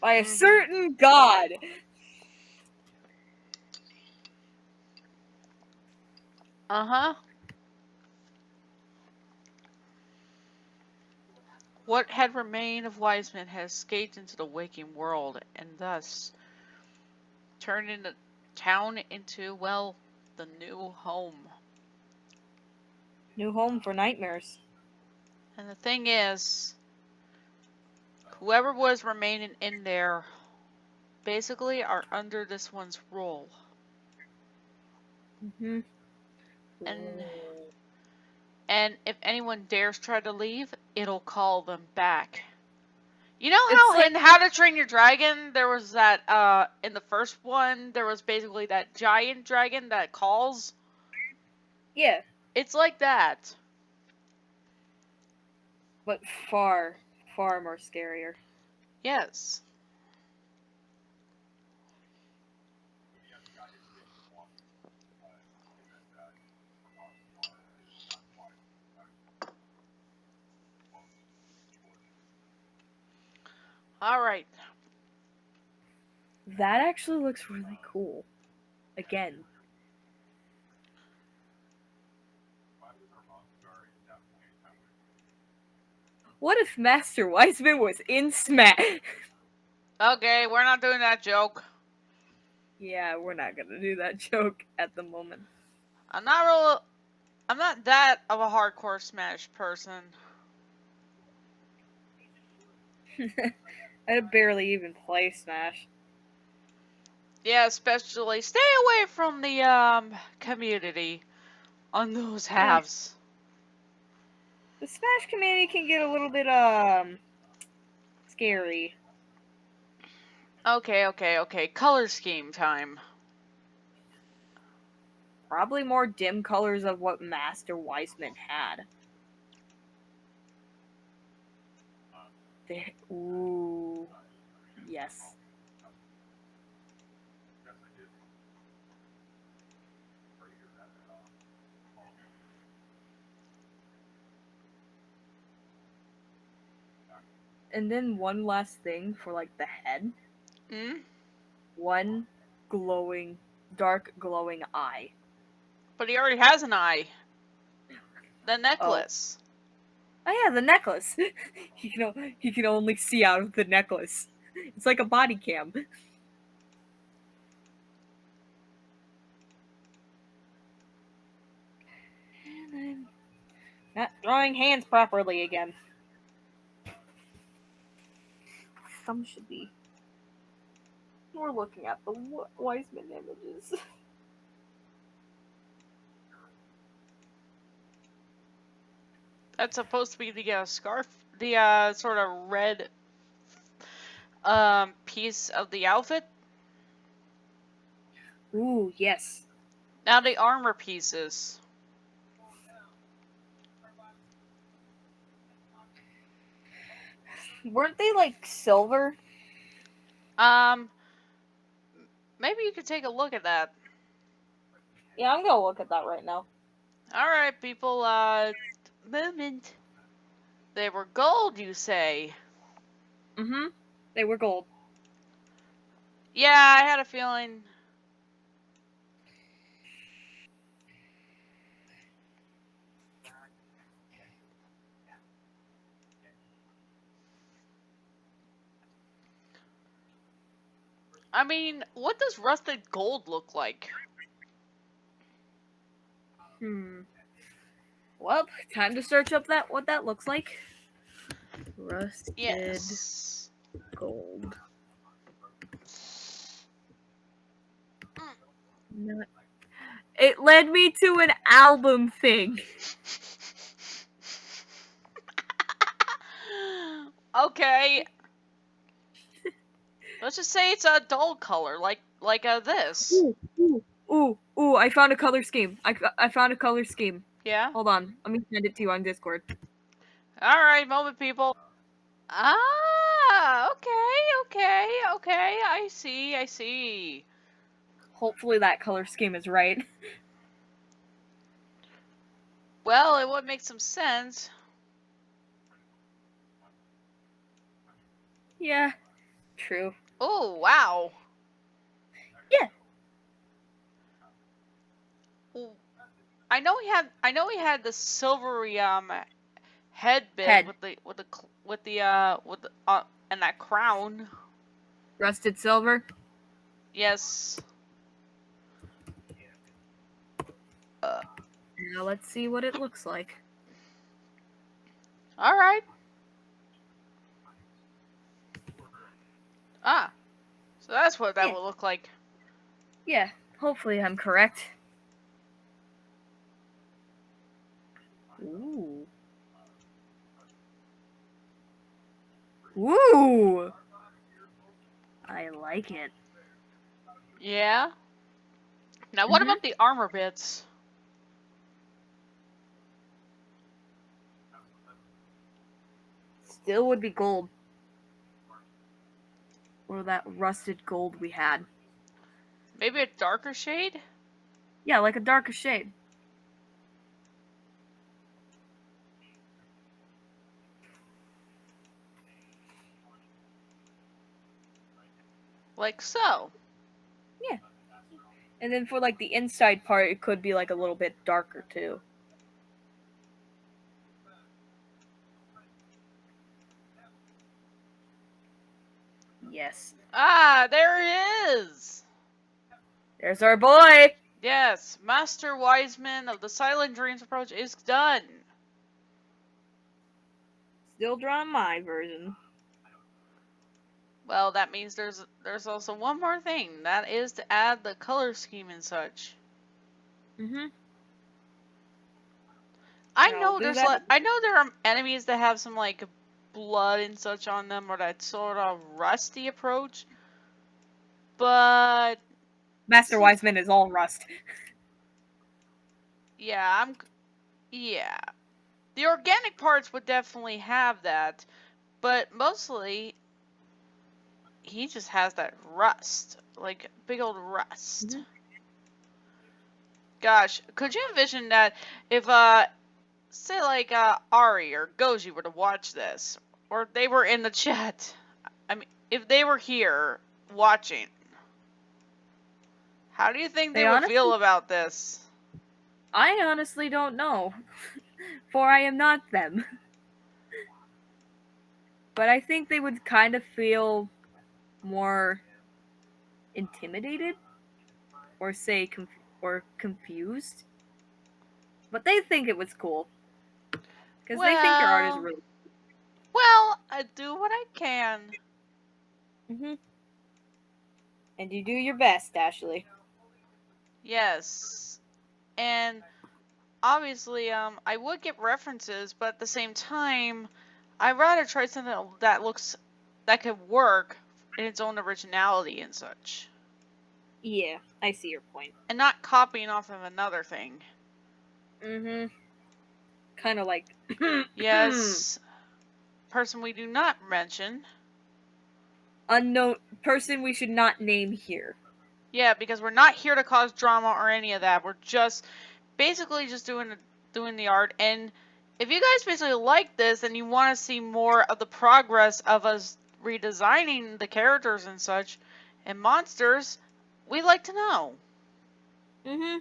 Speaker 2: by a
Speaker 1: Hmm.
Speaker 2: certain god.
Speaker 1: Uh huh. What had remained of Wiseman had escaped into the waking world, and thus turned the town into, well, the new home.
Speaker 2: New home for nightmares.
Speaker 1: And the thing is, whoever was remaining in there basically are under this one's rule.
Speaker 2: Mm-hmm.
Speaker 1: And and if anyone dares try to leave, it'll call them back. You know
Speaker 2: It's
Speaker 1: how
Speaker 2: like,
Speaker 1: in How to Train Your Dragon there was that in the first one there was basically that giant dragon that calls?
Speaker 2: yeah,
Speaker 1: It's like that.
Speaker 2: but far, far more scarier.
Speaker 1: Yes. All right.
Speaker 2: That actually looks really cool. Again. What if Master Wiseman was in Smash?
Speaker 1: Okay, we're not doing that joke.
Speaker 2: Yeah, we're not gonna do that joke at the moment.
Speaker 1: I'm not real. I'm not that of a hardcore Smash person.
Speaker 2: I barely even play Smash.
Speaker 1: Yeah, especially stay away from the community on those
Speaker 2: Yeah,
Speaker 1: halves.
Speaker 2: the Smash community can get a little bit scary.
Speaker 1: Okay. Color scheme time.
Speaker 2: Probably more dim colors of what Master Wiseman had. Ooh, yes. And then one last thing for like the head.
Speaker 1: Hmm?
Speaker 2: One glowing, dark glowing eye.
Speaker 1: But he already has an eye. The
Speaker 2: Oh,
Speaker 1: necklace.
Speaker 2: oh yeah, the necklace. He can only see out of the necklace. It's like a body cam. And I'm not drawing hands properly again. Some should be. We're looking at the Wiseman images.
Speaker 1: That's supposed to be the scarf, the sort of red piece of the outfit.
Speaker 2: Ooh, yes.
Speaker 1: Now the armor pieces.
Speaker 2: Weren't they like silver?
Speaker 1: Um, maybe you could take a look at that.
Speaker 2: Yeah, I'm gonna look at that right now.
Speaker 1: All right, people. Moment. They were gold, you say?
Speaker 2: Mm-hmm. They were gold.
Speaker 1: Yeah, I had a feeling. I mean, what does rusted gold look like?
Speaker 2: Hmm. Well, time to search up that what that looks like. Rusted
Speaker 1: Yes.
Speaker 2: gold. Not. It led me to an album thing.
Speaker 1: Okay. Let's just say it's a dull color, like this.
Speaker 2: Ooh! I found a color scheme. I found a color scheme.
Speaker 1: Yeah.
Speaker 2: Hold on, let me send it to you on Discord.
Speaker 1: All right, moment, people. Ah, okay. I see.
Speaker 2: Hopefully that color scheme is right.
Speaker 1: Well, it would make some sense.
Speaker 2: Yeah, true.
Speaker 1: Oh, wow.
Speaker 2: Yeah,
Speaker 1: I know he had the silvery head bit
Speaker 2: head.
Speaker 1: with the with the and that crown.
Speaker 2: Rusted silver.
Speaker 1: Yes.
Speaker 2: Now let's see what it looks like.
Speaker 1: All right. Ah, so that's what that
Speaker 2: Yeah.
Speaker 1: would look like.
Speaker 2: Yeah. Hopefully I'm correct. Ooh. Ooh. I like it.
Speaker 1: Yeah. Now, what
Speaker 2: Mm-hmm.
Speaker 1: about the armor bits?
Speaker 2: Still would be gold. Or that rusted gold we had.
Speaker 1: Maybe a darker shade?
Speaker 2: Yeah, like a darker shade.
Speaker 1: Like so.
Speaker 2: Yeah. And then for like the inside part, it could be like a little bit darker too. Yes.
Speaker 1: Ah, there it is!
Speaker 2: There's our boy!
Speaker 1: Yes, Master Wiseman of the Silent Dreams approach is done.
Speaker 2: Still drawing my version.
Speaker 1: Well, that means there's also one more thing. That is to add the color scheme and such.
Speaker 2: Mm-hmm.
Speaker 1: I
Speaker 2: I'll
Speaker 1: know
Speaker 2: do
Speaker 1: there's
Speaker 2: that.
Speaker 1: I know there are enemies that have some like blood and such on them or that sort of rusty approach. But
Speaker 2: Master Wiseman is all rust.
Speaker 1: yeah, yeah. The organic parts would definitely have that, but mostly he just has that rust, like big old rust.
Speaker 2: Mm-hmm.
Speaker 1: Gosh, could you envision that if say like Ari or Goji were to watch this, or they were in the chat? I mean, if they were here watching, how do you think they would feel about this?
Speaker 2: I honestly don't know, for I am not them. But I think they would kind of feel more intimidated, or say or confused. But they think it was cool because they think your art is
Speaker 1: Well,
Speaker 2: really.
Speaker 1: well, I do what I can.
Speaker 2: Mm-hmm. And you do your best, Ashley.
Speaker 1: Yes, and obviously, I would get references, but at the same time, I'd rather try something that could work in its own originality and such,
Speaker 2: Yeah, I see your point.
Speaker 1: and not copying off of another thing.
Speaker 2: Mm-hmm. Kind of like
Speaker 1: Yes, person we do not mention.
Speaker 2: unknown person we should not name here.
Speaker 1: Yeah, because we're not here to cause drama or any of that. We're just basically just doing the art. And if you guys basically like this and you want to see more of the progress of us redesigning the characters and such and monsters, we'd like to know.
Speaker 2: Mm-hmm.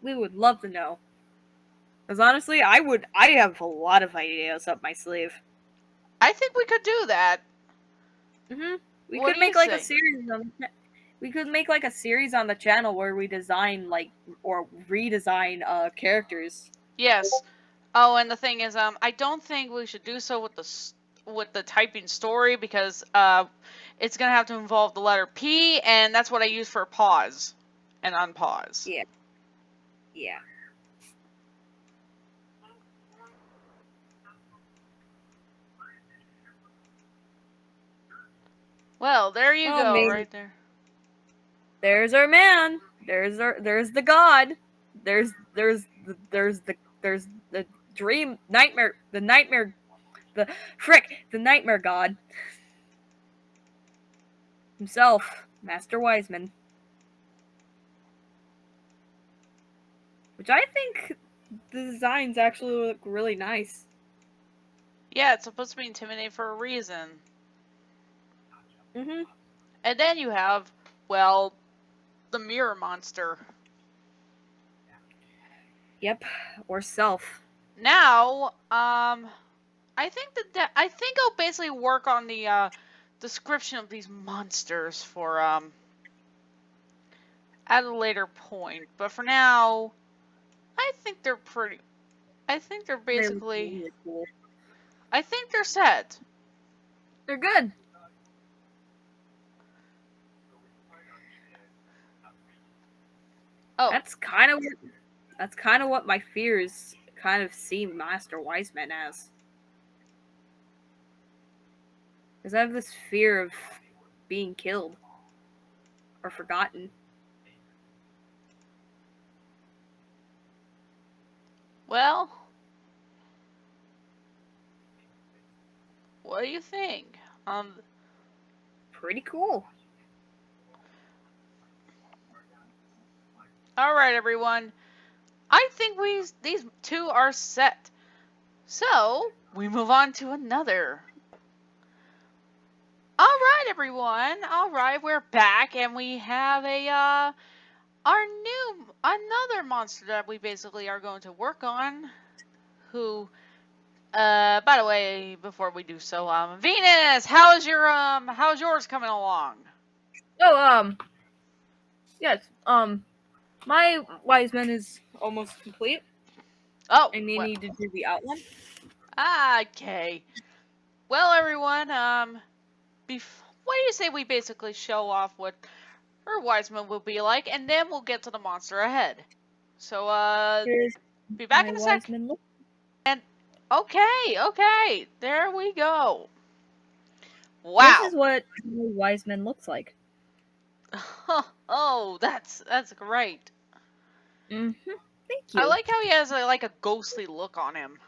Speaker 2: We would love to know. Because honestly, I have a lot of ideas up my sleeve.
Speaker 1: I think we could do that.
Speaker 2: Mm-hmm. We
Speaker 1: What
Speaker 2: could
Speaker 1: do you
Speaker 2: make like a
Speaker 1: say?
Speaker 2: series on. We could make like a series on the channel where we design like or redesign characters.
Speaker 1: Yes. Oh, and the thing is, I don't think we should do so with the typing story because it's gonna have to involve the letter P, and that's what I use for pause and unpause.
Speaker 2: Yeah. Yeah.
Speaker 1: Well, there you
Speaker 2: Well,
Speaker 1: go,
Speaker 2: maybe
Speaker 1: right there.
Speaker 2: there's our man. There's the god. There's the dream nightmare the nightmare god himself, Master Wiseman. Which I think the designs actually look really nice.
Speaker 1: Yeah, it's supposed to be intimidating for a reason.
Speaker 2: Mm-hmm.
Speaker 1: And then you have, well, the mirror monster.
Speaker 2: Yep. Or Selph.
Speaker 1: Now, I think I think I'll basically work on the description of these monsters for at a later point. But for now, I think they're pretty. I think they're
Speaker 2: They look
Speaker 1: basically.
Speaker 2: really cool.
Speaker 1: I think they're set.
Speaker 2: They're good.
Speaker 1: Oh,
Speaker 2: That's kind of what my fears kind of see Master Wiseman as. Because I have this fear of being killed or forgotten.
Speaker 1: well, what do you think?
Speaker 2: Pretty cool.
Speaker 1: All right, everyone. I think these two are set. So we move on to another. All right, everyone. All right, we're back, and we have another monster that we basically are going to work on. Who, by the way, before we do so, Venus, how's yours coming along?
Speaker 2: Oh, yes. My Wiseman is almost complete.
Speaker 1: Oh,
Speaker 2: And you
Speaker 1: well,
Speaker 2: need to do the outline.
Speaker 1: okay. Well, everyone, what do you say we basically show off what her Wiseman will be like, and then we'll get to the monster ahead. So,
Speaker 2: Here's
Speaker 1: be back
Speaker 2: my
Speaker 1: in a sec.
Speaker 2: Wiseman look.
Speaker 1: And okay, there we go.
Speaker 2: This
Speaker 1: Wow.
Speaker 2: is what my Wiseman looks like.
Speaker 1: Oh, that's great.
Speaker 2: Thank
Speaker 1: I
Speaker 2: you.
Speaker 1: like how he has like a ghostly look on him.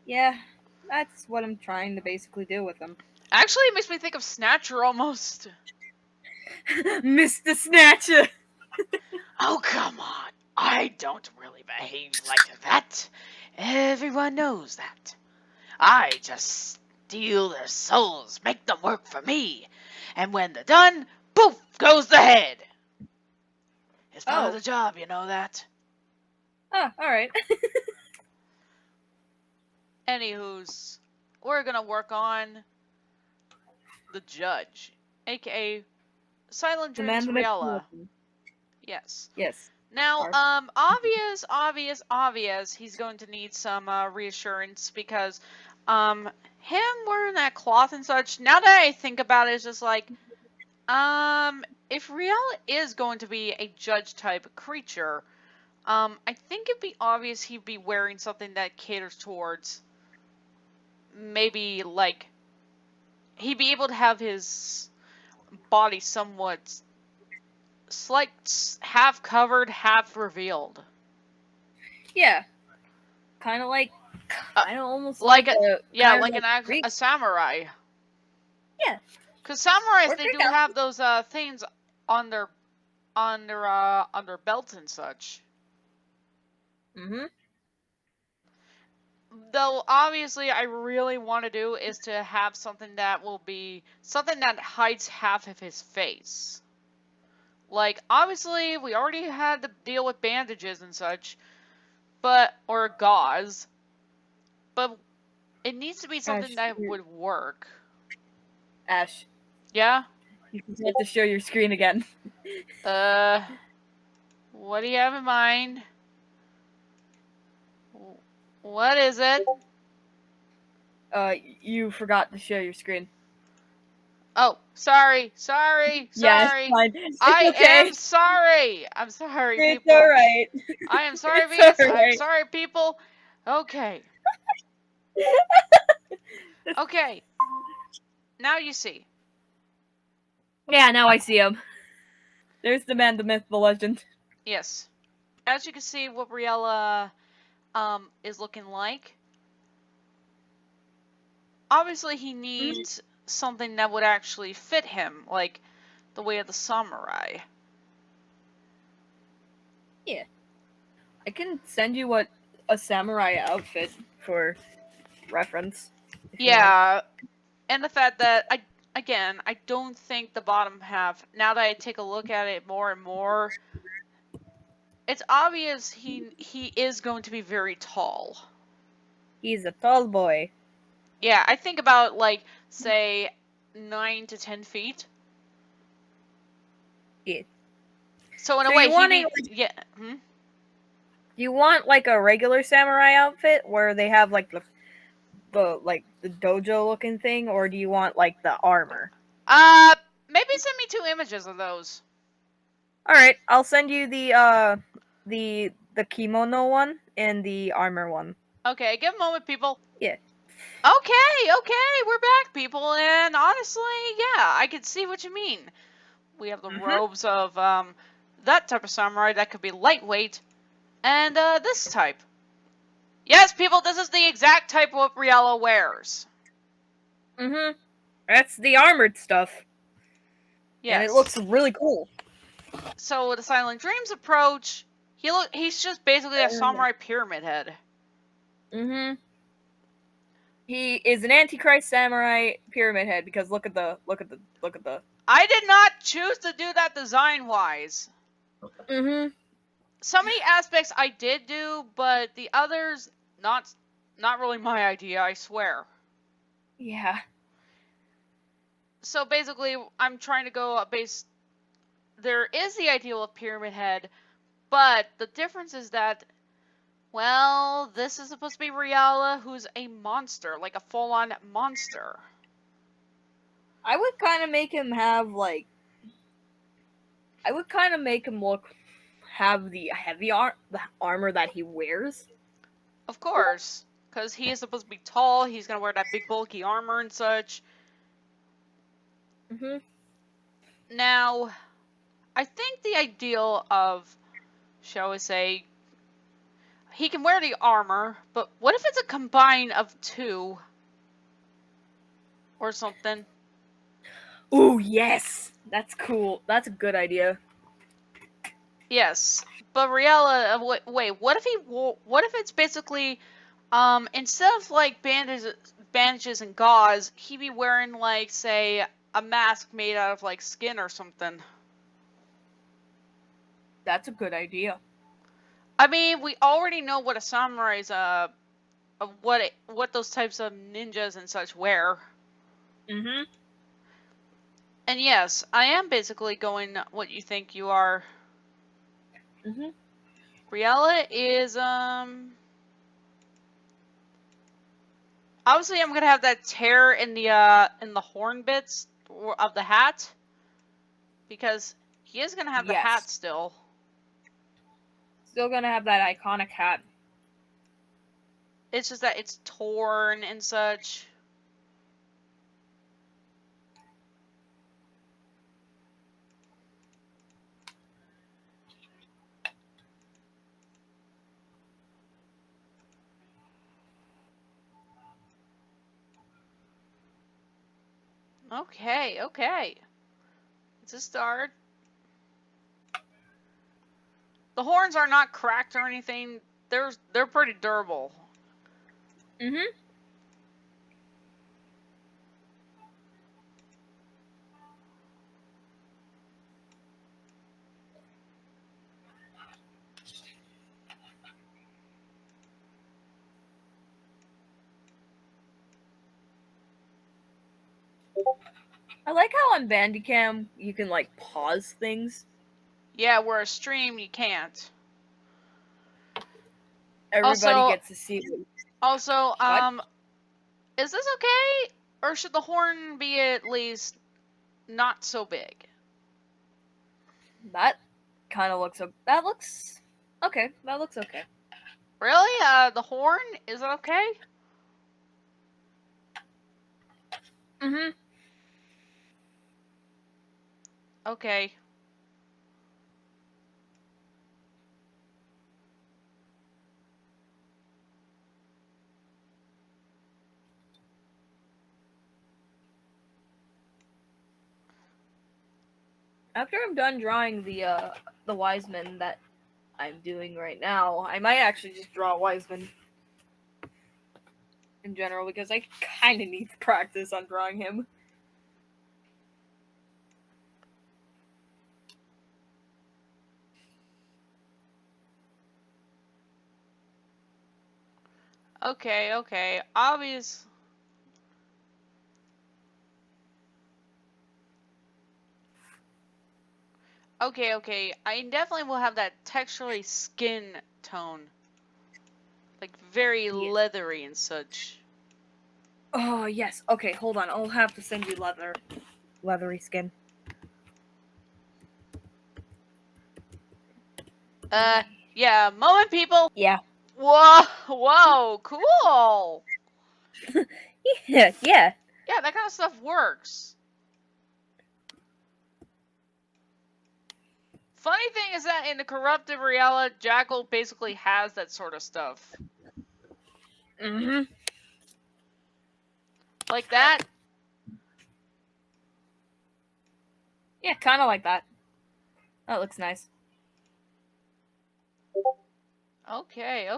Speaker 2: Yeah, that's what I'm trying to basically do with him.
Speaker 1: Actually, it makes me think of Snatcher almost.
Speaker 2: Mr. Snatcher!
Speaker 1: Oh, come on. I don't really behave like that. Everyone knows that. I just steal their souls, make them work for me. And when they're done, poof goes the head. It's part of the job, you know that?
Speaker 2: Oh, alright.
Speaker 1: Anywho's, we're gonna work on the judge, aka Silent
Speaker 2: The
Speaker 1: Dreams
Speaker 2: man that makes
Speaker 1: Riella.
Speaker 2: me
Speaker 1: Yes.
Speaker 2: Yes.
Speaker 1: Now, obvious, he's going to need some reassurance because, him wearing that cloth and such. Now that I think about it, it's just like, if Riella is going to be a judge type creature, I think it'd be obvious he'd be wearing something that caters towards maybe like he'd be able to have his body somewhat half covered, half revealed.
Speaker 2: Yeah. Kind of like, kind of almost
Speaker 1: Like
Speaker 2: like
Speaker 1: a
Speaker 2: a, kind of
Speaker 1: like a samurai.
Speaker 2: Yeah.
Speaker 1: Cause samurais
Speaker 2: Or
Speaker 1: they do
Speaker 2: Greek
Speaker 1: have those things on their belts and such.
Speaker 2: Mm-hmm.
Speaker 1: Though obviously I really want to do is to have something that will be something that hides half of his face. Like obviously we already had to deal with bandages and such, or gauze, but it needs to be something
Speaker 2: Ash,
Speaker 1: that would work.
Speaker 2: Ash,
Speaker 1: Yeah?
Speaker 2: you have to share your screen again.
Speaker 1: Uh, what do you have in mind? What is it?
Speaker 2: You forgot to share your screen.
Speaker 1: Oh, sorry.
Speaker 2: Yeah, it's fine.
Speaker 1: I
Speaker 2: It's okay.
Speaker 1: am sorry. I'm sorry,
Speaker 2: It's
Speaker 1: people.
Speaker 2: alright.
Speaker 1: I am sorry,
Speaker 2: It's
Speaker 1: Venus. I'm
Speaker 2: alright.
Speaker 1: sorry, people. Okay. Okay. Now you see.
Speaker 2: Yeah, now I see him. There's the man, the myth, the legend.
Speaker 1: Yes. As you can see what Briella is looking like. Obviously he needs something that would actually fit him, like the way of the samurai.
Speaker 2: Yeah. I can send you what a samurai outfit for reference.
Speaker 1: Yeah, and the fact that I don't think the bottom half. Now that I take a look at it more and more, it's obvious he is going to be very tall.
Speaker 2: He's a tall boy.
Speaker 1: Yeah, I think about like say 9 to 10 feet.
Speaker 2: Yeah.
Speaker 1: So in a
Speaker 2: So
Speaker 1: way,
Speaker 2: you
Speaker 1: he'd
Speaker 2: want
Speaker 1: be yeah.
Speaker 2: you want like a regular samurai outfit where they have like the dojo looking thing, or do you want like the armor?
Speaker 1: Uh, maybe send me 2 images of those.
Speaker 2: All right, I'll send you the kimono one and the armor one.
Speaker 1: Okay, give a moment, people.
Speaker 2: Yeah.
Speaker 1: Okay, we're back, people, and honestly, yeah, I can see what you mean. We have the
Speaker 2: Mhm.
Speaker 1: robes of that type of samurai that could be lightweight, and this type. Yes, people, this is the exact type what Riella wears.
Speaker 2: Mhm. That's the armored stuff, and it
Speaker 1: Yes.
Speaker 2: looks really cool.
Speaker 1: So with the Silent Dreams approach, he's just basically a samurai pyramid head.
Speaker 2: Mhm. He is an antichrist samurai pyramid head because look at the.
Speaker 1: I did not choose to do that design wise.
Speaker 2: Mhm.
Speaker 1: Some of the aspects I did do, but the others not really my idea, I swear.
Speaker 2: Yeah.
Speaker 1: So basically, I'm trying to go base. There is the ideal of pyramid head, but the difference is that, well, this is supposed to be Riala, who's a monster, like a full-on monster.
Speaker 2: I would kind of make him have like I would kind of make him look have the armor that he wears.
Speaker 1: Of course, because he is supposed to be tall. He's gonna wear that big bulky armor and such.
Speaker 2: Mhm.
Speaker 1: Now, I think the ideal of, shall we say, he can wear the armor, but what if it's a combine of two or something?
Speaker 2: Ooh, yes. That's cool. That's a good idea.
Speaker 1: Yes, but Riella, wait, what if what if it's basically, instead of like bandages and gauze, he be wearing like, say, a mask made out of like skin or something?
Speaker 2: That's a good idea.
Speaker 1: I mean, we already know what a samurai's what those types of ninjas and such wear.
Speaker 2: Mhm.
Speaker 1: And yes, I am basically going what you think you are.
Speaker 2: Mhm.
Speaker 1: Riella is obviously I'm gonna have that tear in the horn bits of the hat because he is gonna have the hat
Speaker 2: Yes.
Speaker 1: still.
Speaker 2: Still gonna have that iconic hat.
Speaker 1: It's just that it's torn and such. Okay. It's a start. The horns are not cracked or anything. They're pretty durable.
Speaker 2: Mhm. I like how on Bandicam you can like pause things.
Speaker 1: Yeah, where a stream you can't.
Speaker 2: Everybody
Speaker 1: Also,
Speaker 2: gets to see
Speaker 1: also,
Speaker 2: what
Speaker 1: is this okay? Or should the horn be at least not so big?
Speaker 2: that kind of looks. That looks okay. That looks okay.
Speaker 1: Really? The horn? Is it okay?
Speaker 2: Mhm.
Speaker 1: Okay.
Speaker 2: After I'm done drawing the Wiseman that I'm doing right now, I might actually just draw Wiseman in general because I kind of need to practice on drawing him.
Speaker 1: Okay. Obvious. Okay. I definitely will have that texturally skin tone. Like very
Speaker 2: Yes.
Speaker 1: leathery and such.
Speaker 2: Oh yes. Okay, hold on. I'll have to send you leathery skin.
Speaker 1: Yeah, moment, people.
Speaker 2: Yeah.
Speaker 1: Whoa, cool.
Speaker 2: Yeah. Yeah.
Speaker 1: Yeah, that kind of stuff works. Funny thing is that in the corrupted Reala, Jackal basically has that sort of stuff.
Speaker 2: Mhm.
Speaker 1: Like that.
Speaker 2: Yeah, kind of like that. That looks nice.
Speaker 1: Okay.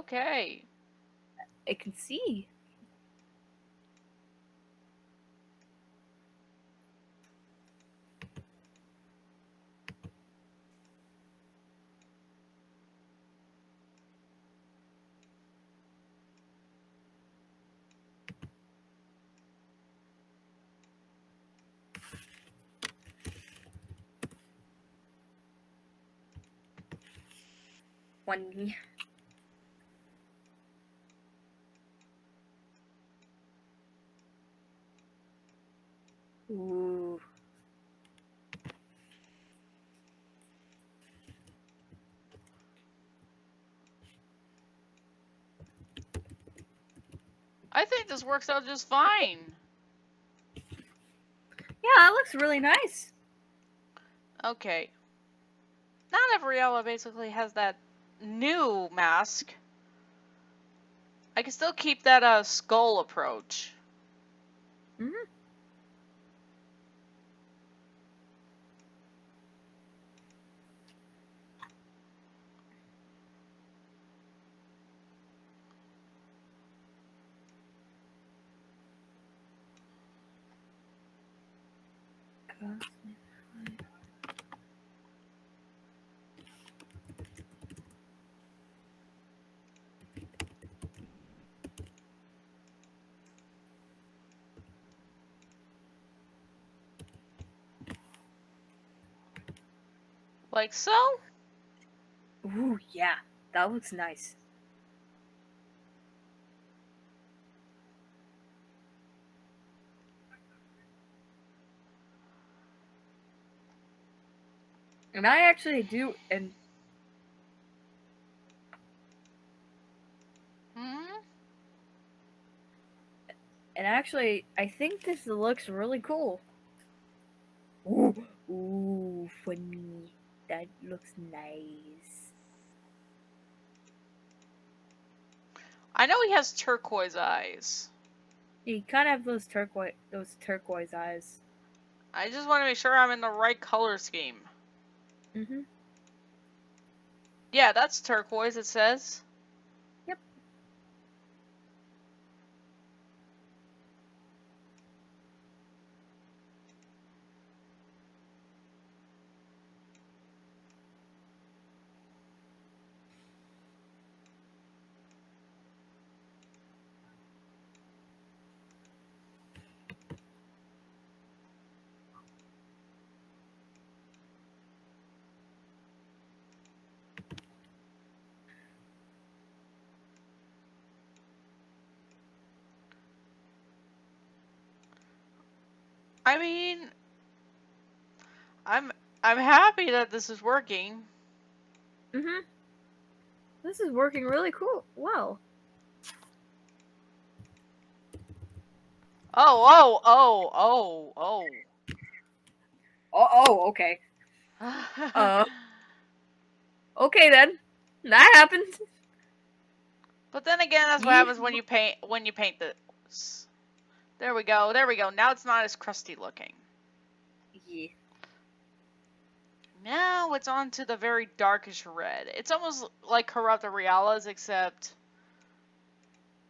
Speaker 2: I can see. One. Ooh.
Speaker 1: I think this works out just fine.
Speaker 2: Yeah, that looks really nice.
Speaker 1: Okay. Not every Reala basically has that new mask. I can still keep that skull approach.
Speaker 2: Mhm.
Speaker 1: Like so?
Speaker 2: Ooh, yeah, that looks nice. And I actually do,
Speaker 1: Hmm?
Speaker 2: and actually, I think this looks really cool. Ooh, funny. That looks nice.
Speaker 1: I know he has turquoise eyes.
Speaker 2: You kind of have those turquoise eyes.
Speaker 1: I just want to make sure I'm in the right color scheme.
Speaker 2: Mhm.
Speaker 1: Yeah, that's turquoise, it says.
Speaker 2: Yep.
Speaker 1: I mean, I'm I'm happy that this is working.
Speaker 2: Mhm. This is working really cool. Well.
Speaker 1: Oh.
Speaker 2: Okay. Okay then. That happened.
Speaker 1: But then again, that's what
Speaker 2: Yeah.
Speaker 1: happens when you paint this. There we go. Now it's not as crusty looking.
Speaker 2: Yeah.
Speaker 1: Now it's on to the very darkish red. It's almost like Corrupta Reales, except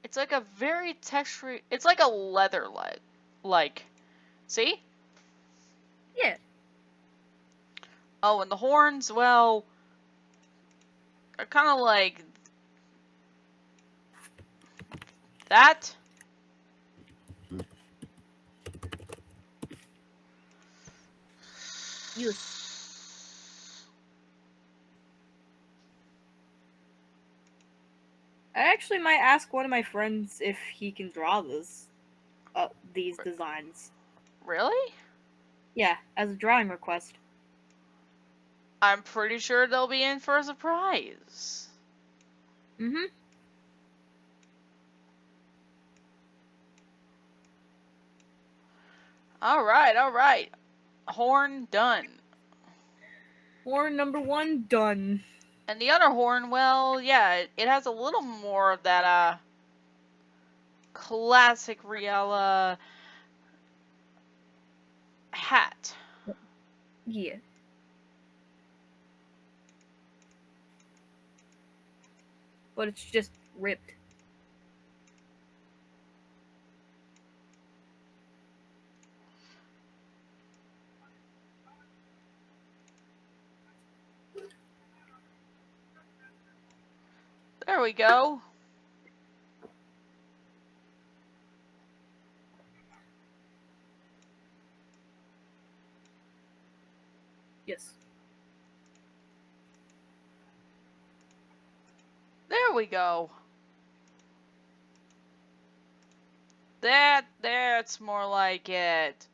Speaker 1: it's like a very texture. It's like a leather like. See?
Speaker 2: Yeah.
Speaker 1: Oh, and the horns, well, are kind of like that.
Speaker 2: Yes. actually might ask one of my friends if he can draw these designs.
Speaker 1: Really?
Speaker 2: Yeah, as a drawing request.
Speaker 1: I'm pretty sure they'll be in for a surprise.
Speaker 2: Mm-hmm.
Speaker 1: Alright. Horn done.
Speaker 2: Horn number 1 done.
Speaker 1: And the other horn, well, yeah, it has a little more of that, classic Riella hat.
Speaker 2: Yeah. But it's just ripped.
Speaker 1: There we go.
Speaker 2: Yes.
Speaker 1: There we go. That's more like it.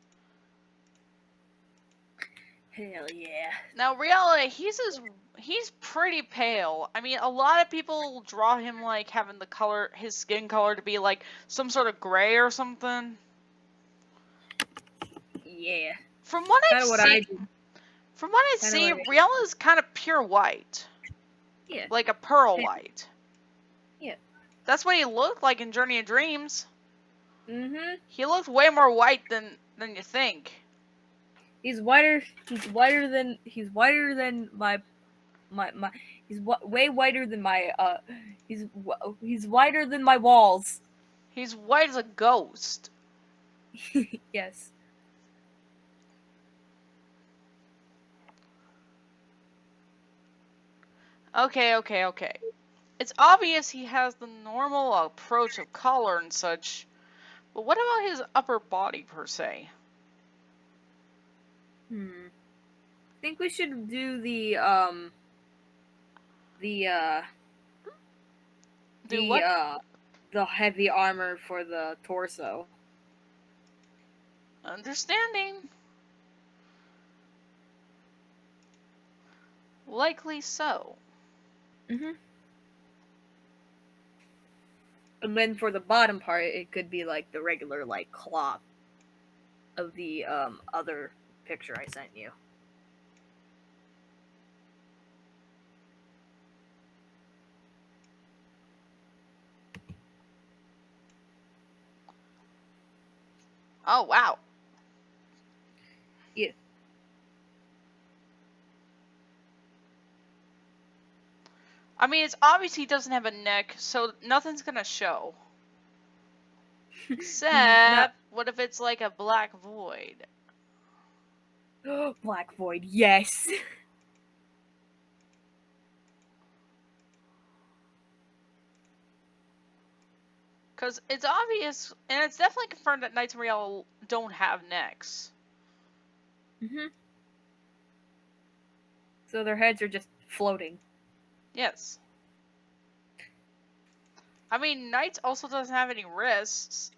Speaker 2: Hell yeah.
Speaker 1: Now, Riella, he's pretty pale. I mean, a lot of people draw him like having his skin color to be like some sort of gray or something.
Speaker 2: Yeah.
Speaker 1: From what I've
Speaker 2: Kind of what I
Speaker 1: seen,
Speaker 2: do.
Speaker 1: from what I
Speaker 2: Kind of
Speaker 1: see,
Speaker 2: what I do.
Speaker 1: Riella's kind of pure white,
Speaker 2: Yeah.
Speaker 1: like a pearl white.
Speaker 2: Yeah.
Speaker 1: That's what he looked like in Journey of Dreams.
Speaker 2: Mm-hmm.
Speaker 1: He looked way more white than you think.
Speaker 2: He's whiter. He's whiter than. He's whiter than my. He's way whiter than my. He's whiter than my walls.
Speaker 1: He's white as a ghost.
Speaker 2: Yes.
Speaker 1: Okay. It's obvious he has the normal approach of color and such, but what about his upper body per se?
Speaker 2: I think we should do the
Speaker 1: Do what?
Speaker 2: the heavy armor for the torso.
Speaker 1: Understanding. Likely so.
Speaker 2: Mm-hmm. And then for the bottom part, it could be like the regular like cloth of the other picture I sent you.
Speaker 1: Oh, wow.
Speaker 2: Yeah.
Speaker 1: I mean, it's obvious he doesn't have a neck, so nothing's gonna show.
Speaker 2: No.
Speaker 1: Except, what if it's like a black void?
Speaker 2: Black Void, yes.
Speaker 1: Because it's obvious, and it's definitely confirmed that Knights of Real don't have necks.
Speaker 2: Mm-hmm. So their heads are just floating.
Speaker 1: Yes. I mean, Knights also doesn't have any wrists,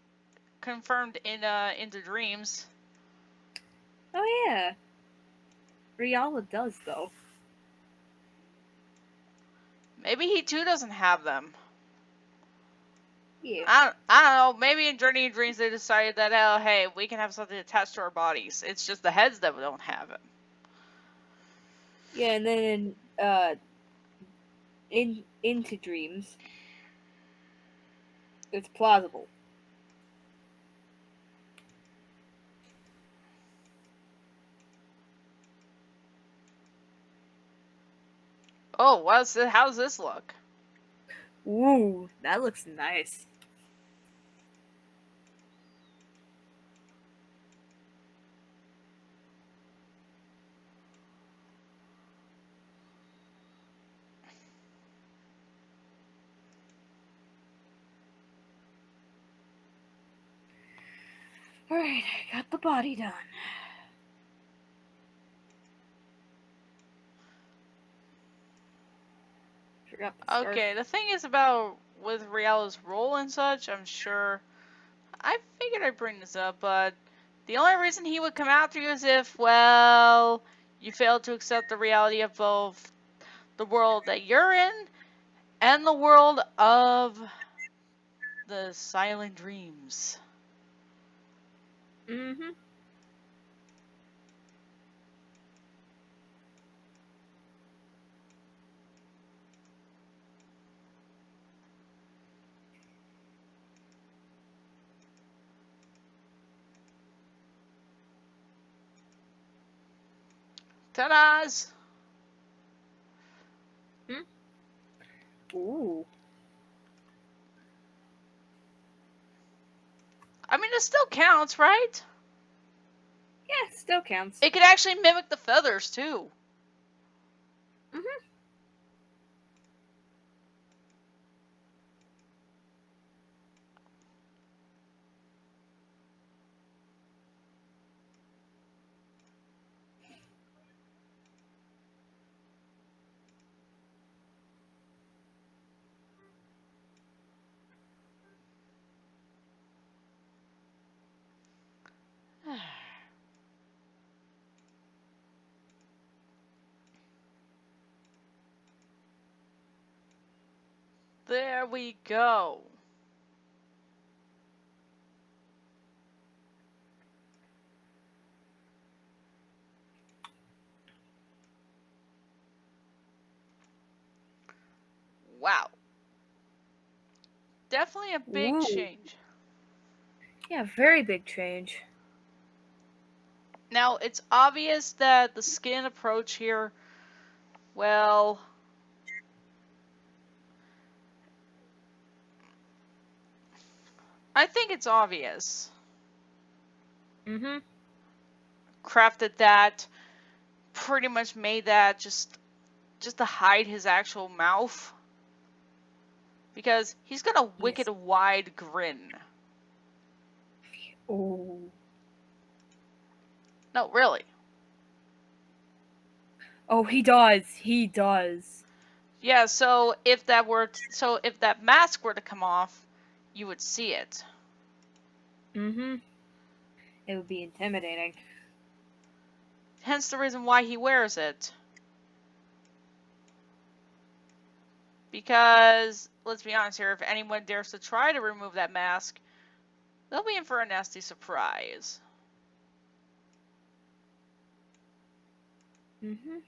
Speaker 1: confirmed in Into Dreams.
Speaker 2: Oh yeah. Riala does though.
Speaker 1: Maybe he too doesn't have them.
Speaker 2: Yeah.
Speaker 1: I don't know. Maybe in Journey of Dreams they decided that, oh, hey, we can have something attached to our bodies. It's just the heads that don't have it.
Speaker 2: Yeah, and then into dreams, it's plausible.
Speaker 1: Oh, how's this look?
Speaker 2: Ooh, that looks nice. Alright, I got the body done. Forgot to start.
Speaker 1: Okay, the thing is about with Riala's role and such, I'm sure. I figured I'd bring this up, but the only reason he would come after you is if, well, you failed to accept the reality of both the world that you're in and the world of the silent dreams.
Speaker 2: Mm-hmm.
Speaker 1: Ta-da's!
Speaker 2: Ooh.
Speaker 1: I mean, it still counts, right?
Speaker 2: Yeah, still counts.
Speaker 1: It could actually mimic the feathers, too.
Speaker 2: Mm-hmm.
Speaker 1: There we go. Wow. Definitely a big
Speaker 2: Ooh.
Speaker 1: change.
Speaker 2: Yeah, very big change.
Speaker 1: Now, it's obvious that the skin approach here, well, I think it's obvious.
Speaker 2: Mm-hmm.
Speaker 1: Crafted that, pretty much made that just to hide his actual mouth. Because he's got a
Speaker 2: Yes.
Speaker 1: wicked wide grin.
Speaker 2: Ooh.
Speaker 1: No, really.
Speaker 2: Oh, he does. He does.
Speaker 1: Yeah, so if that mask were to come off, you would see it.
Speaker 2: Mm-hmm. It would be intimidating.
Speaker 1: Hence the reason why he wears it. Because, let's be honest here, if anyone dares to try to remove that mask, they'll be in for a nasty surprise.
Speaker 2: Mm-hmm.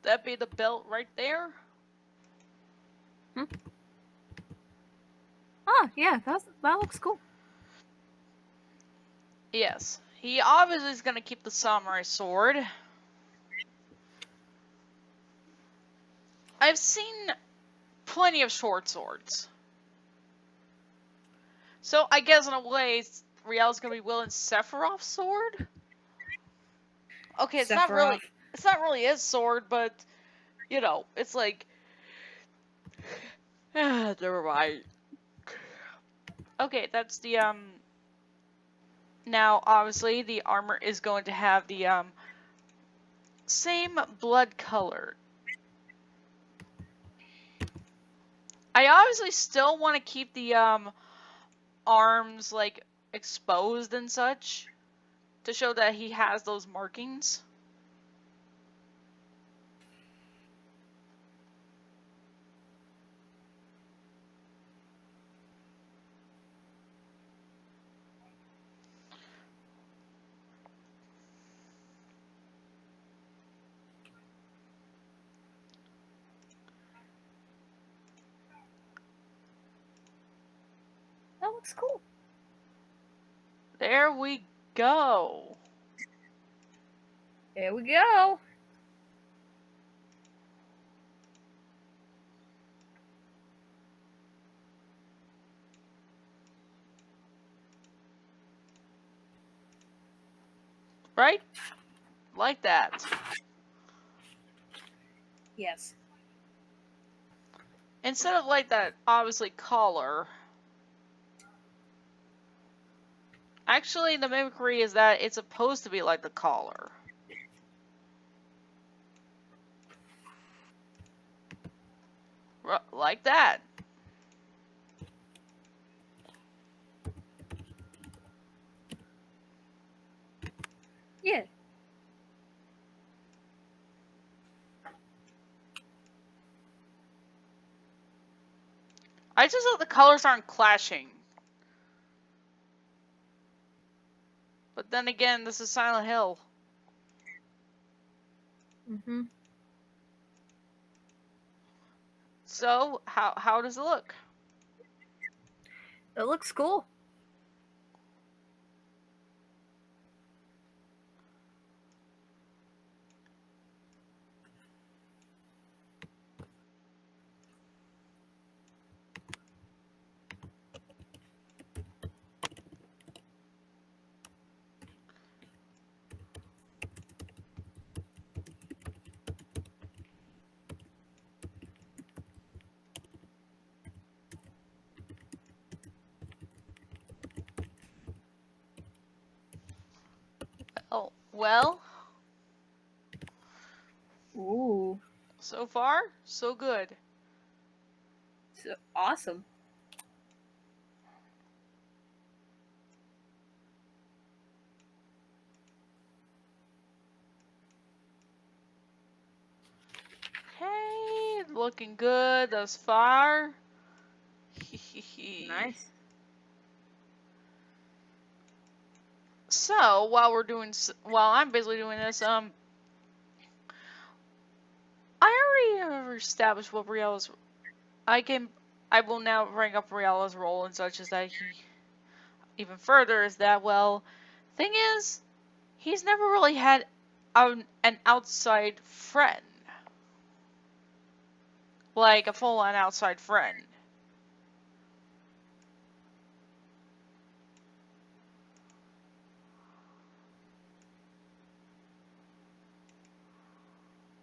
Speaker 1: That'd be the belt right there.
Speaker 2: Hmm? Oh, yeah, that looks cool.
Speaker 1: Yes. He obviously is going to keep the samurai sword. I've seen plenty of short swords. So I guess in a way, Riel's going to be wielding Sephiroth's sword? Okay,
Speaker 2: Sephiroth.
Speaker 1: it's not really his sword, but you know, it's like never mind. Okay, that's the now obviously the armor is going to have the same blood color. I obviously still want to keep the arms like exposed and such to show that he has those markings.
Speaker 2: That looks cool.
Speaker 1: There we go.
Speaker 2: Here we go.
Speaker 1: Right? Like that.
Speaker 2: Yes.
Speaker 1: Instead of like that obviously collar. Actually, the mimicry is that it's supposed to be like the collar. Like that.
Speaker 2: Yeah.
Speaker 1: I just hope the colors aren't clashing. But then again, this is Silent Hill.
Speaker 2: Mhm.
Speaker 1: So, how does it look?
Speaker 2: It looks cool.
Speaker 1: Oh, well,
Speaker 2: Ooh.
Speaker 1: so far, so good.
Speaker 2: So awesome.
Speaker 1: Okay, looking good thus far.
Speaker 2: Nice.
Speaker 1: So, while I'm basically doing this, I already established what Riel's. I will now bring up Riela's role and such as that he, even further, is that, well, thing is, he's never really had an outside friend. Like a full-on outside friend.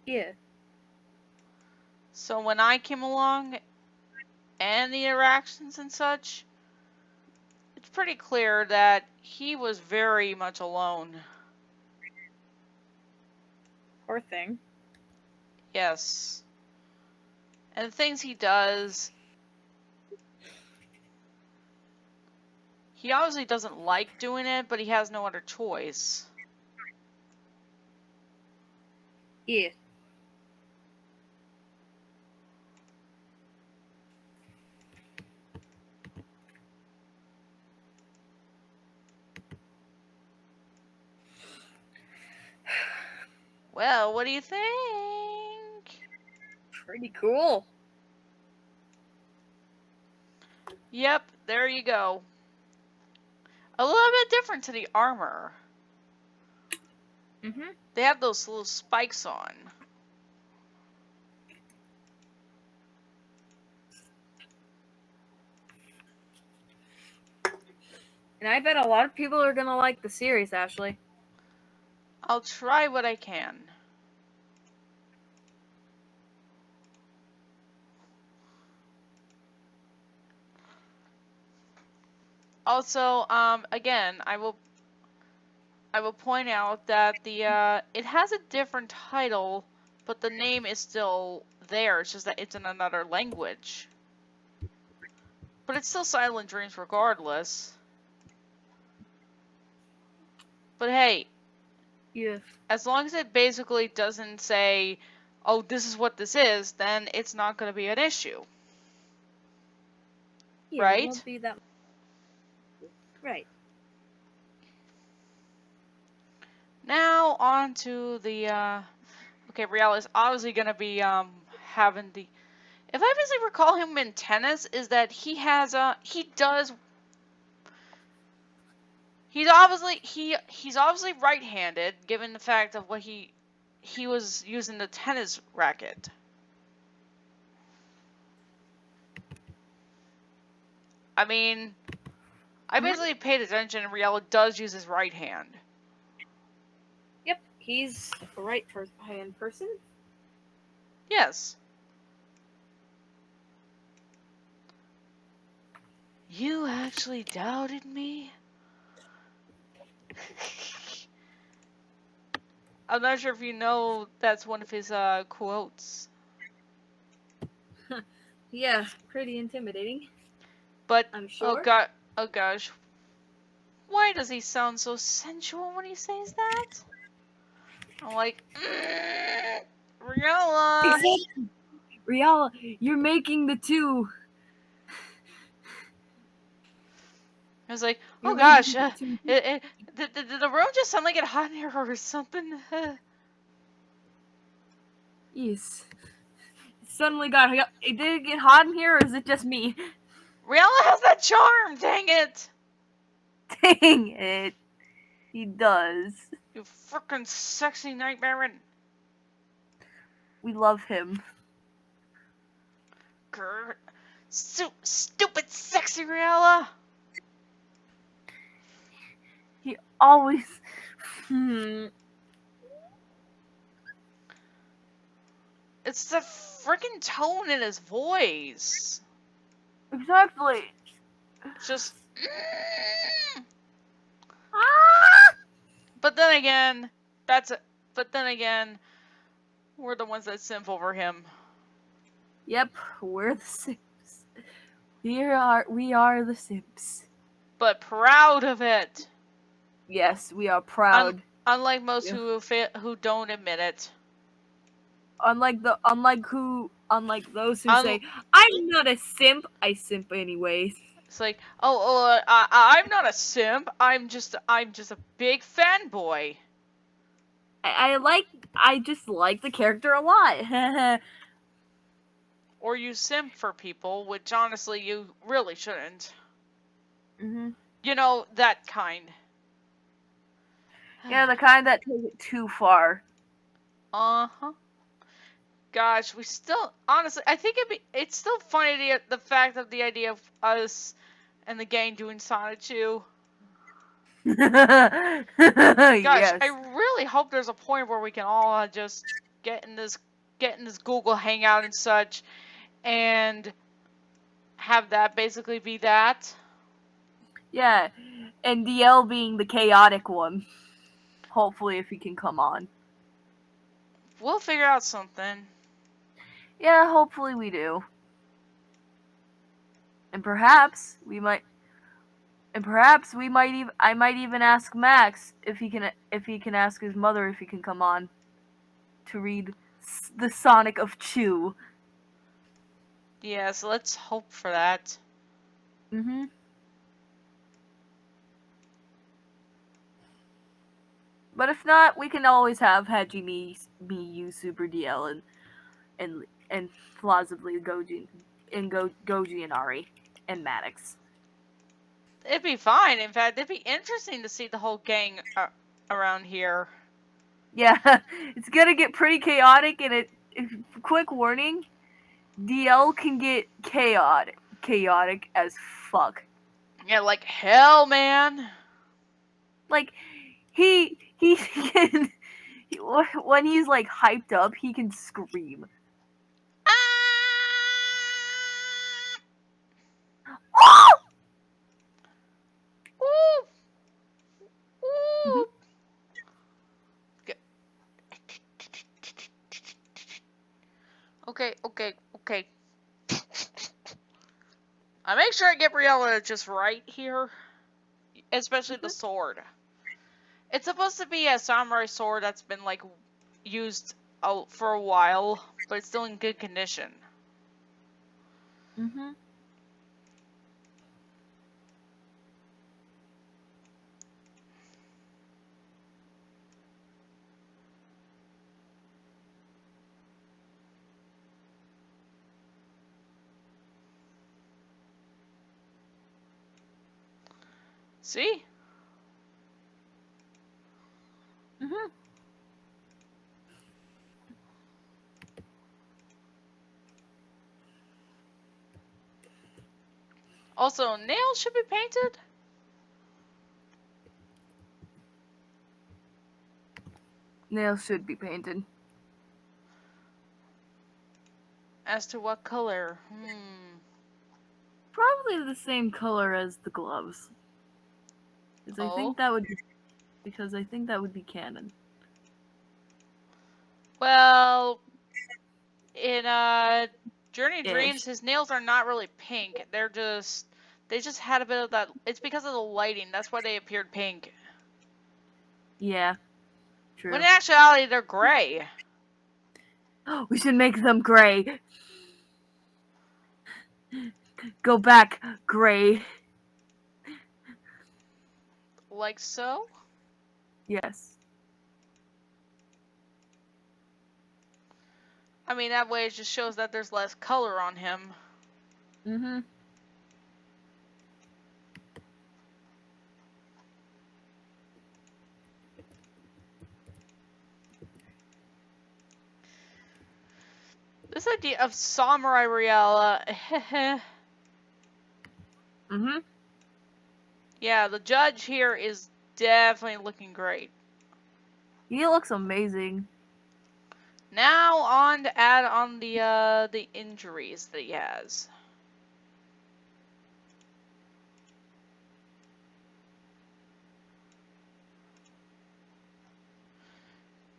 Speaker 2: Yeah.
Speaker 1: So when I came along, and the interactions and such, it's pretty clear that he was very much alone.
Speaker 2: Poor thing.
Speaker 1: Yes. And the things he does, he obviously doesn't like doing it, but he has no other choice.
Speaker 2: Yeah.
Speaker 1: Well, what do you think?
Speaker 2: Pretty cool.
Speaker 1: Yep, there you go. A little bit different to the armor.
Speaker 2: Mhm.
Speaker 1: They have those little spikes on.
Speaker 2: And I bet a lot of people are gonna like the series, Ashley.
Speaker 1: I'll try what I can. Also, again, I will. I will point out that it has a different title, but the name is still there. It's just that it's in another language. But it's still Silent Dreams regardless. But hey,
Speaker 2: Yeah.
Speaker 1: as long as it basically doesn't say, oh, this is what this is, then it's not going to be an issue.
Speaker 2: Yeah, it
Speaker 1: Right?
Speaker 2: won't be that. Right.
Speaker 1: Now on to the okay, Riel is obviously gonna be having the if I basically recall him in tennis is that he's obviously right-handed given the fact of what he was using the tennis racket. I mean, I basically paid attention and Riel does use his right hand.
Speaker 2: Yep, he's a right-hand person.
Speaker 1: Yes. You actually doubted me? I'm not sure if you know that's one of his quotes.
Speaker 2: Yeah, pretty intimidating.
Speaker 1: But
Speaker 2: I'm sure.
Speaker 1: oh gosh, why does he sound so sensual when he says that? I'm like, Riella.
Speaker 2: Exactly. Rial, you're making the two.
Speaker 1: I was like,
Speaker 2: You're
Speaker 1: oh gosh,
Speaker 2: making the two.
Speaker 1: did the room just suddenly get hot in here or something?
Speaker 2: Yes. It suddenly got. It did it get hot in here, or is it just me?
Speaker 1: Riella has that charm, dang it!
Speaker 2: Dang it. He does.
Speaker 1: You frickin' sexy nightmare.
Speaker 2: We love him.
Speaker 1: Grr. Stupid sexy Riella!
Speaker 2: He always. Hmm.
Speaker 1: It's the frickin' tone in his voice.
Speaker 2: Exactly.
Speaker 1: It's just.
Speaker 2: Ah!
Speaker 1: But then again, that's. But then again, we're the ones that simp over him.
Speaker 2: Yep, we're the Simps. We are the Simps.
Speaker 1: But proud of it.
Speaker 2: Yes, we are proud.
Speaker 1: Unlike most
Speaker 2: Yeah.
Speaker 1: who don't admit it.
Speaker 2: Unlike those who
Speaker 1: Un-
Speaker 2: say, "I'm not a simp. I simp anyways."
Speaker 1: it's like, I'm not a simp. I'm just a big fanboy.
Speaker 2: I just like the character a lot.
Speaker 1: Or you simp for people, which honestly you really shouldn't.
Speaker 2: Mhm.
Speaker 1: You know, that kind.
Speaker 2: Yeah, the kind that take it too far.
Speaker 1: Uh-huh. Gosh, we still honestly I think it's still funny the fact of the idea of us and the gang doing Sonic 2. Gosh, I
Speaker 2: Yes.
Speaker 1: really hope there's a point where we can all just get in this Google Hangout and such and have that basically be that.
Speaker 2: Yeah, and DL being the chaotic one. Hopefully, if he can come on.
Speaker 1: We'll figure out something.
Speaker 2: Yeah, hopefully we do. And perhaps we might. And perhaps we might even. I might even ask Max if he can ask his mother if he can come on to read the Sonic of Chew.
Speaker 1: Yes, let's hope for that.
Speaker 2: Mm-hmm. But if not, we can always have Hajime use Super DL and plausibly Goji and Ari and Maddox.
Speaker 1: It'd be fine. In fact, it'd be interesting to see the whole gang around here.
Speaker 2: Yeah, it's gonna get pretty chaotic, and quick warning, DL can get chaotic as fuck.
Speaker 1: Yeah, like hell, man.
Speaker 2: Like he can when he's like hyped up, he can scream.
Speaker 1: Ah!
Speaker 2: Oh!
Speaker 1: Ooh! Ooh! Okay, okay. I make sure I get Briella just right here, especially the sword. It's supposed to be a samurai sword that's been like used for a while, but it's still in good condition.
Speaker 2: Mm-hmm.
Speaker 1: See?
Speaker 2: Mm-hmm.
Speaker 1: Also, nails should be painted.
Speaker 2: Nails should be painted.
Speaker 1: As to what color?
Speaker 2: Probably the same color as the gloves. Because I
Speaker 1: Oh.
Speaker 2: think that would be canon.
Speaker 1: Well, in Journey of Dreams,
Speaker 2: Ish.
Speaker 1: his nails are not really pink. They just had a bit of that. It's because of the lighting. That's why they appeared pink.
Speaker 2: Yeah. True.
Speaker 1: When in actuality, they're gray.
Speaker 2: We should make them gray. Go back, gray.
Speaker 1: Like so.
Speaker 2: Yes.
Speaker 1: I mean, that way it just shows that there's less color on him.
Speaker 2: Mm-hmm.
Speaker 1: This idea of Samurai Riella.
Speaker 2: Mm-hmm.
Speaker 1: Yeah, the judge here is definitely looking great.
Speaker 2: He looks amazing.
Speaker 1: Now on to add on the injuries that he has.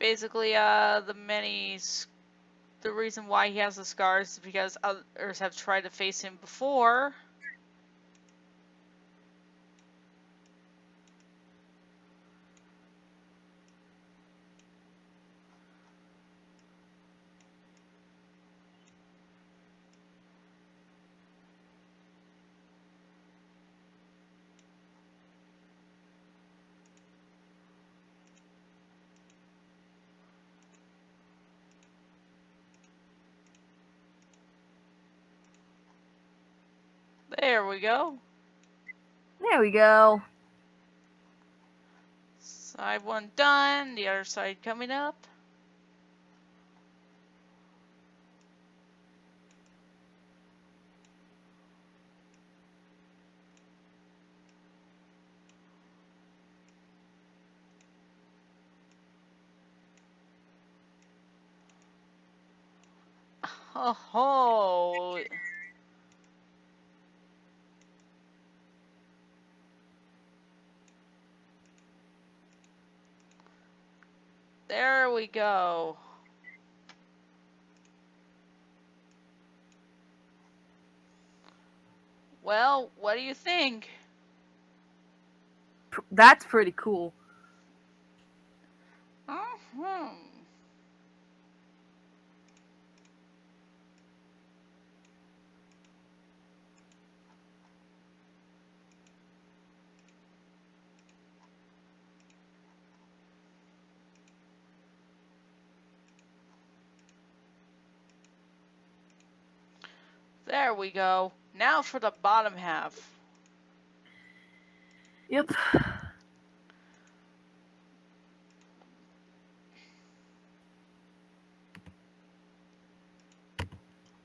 Speaker 1: Basically, the reason why he has the scars is because others have tried to face him before. There we go.
Speaker 2: There we go.
Speaker 1: Side one done, the other side coming up. Oh, there we go. Well, what do you think?
Speaker 2: That's pretty cool.
Speaker 1: Uh-huh. There we go. Now for the bottom half.
Speaker 2: Yep.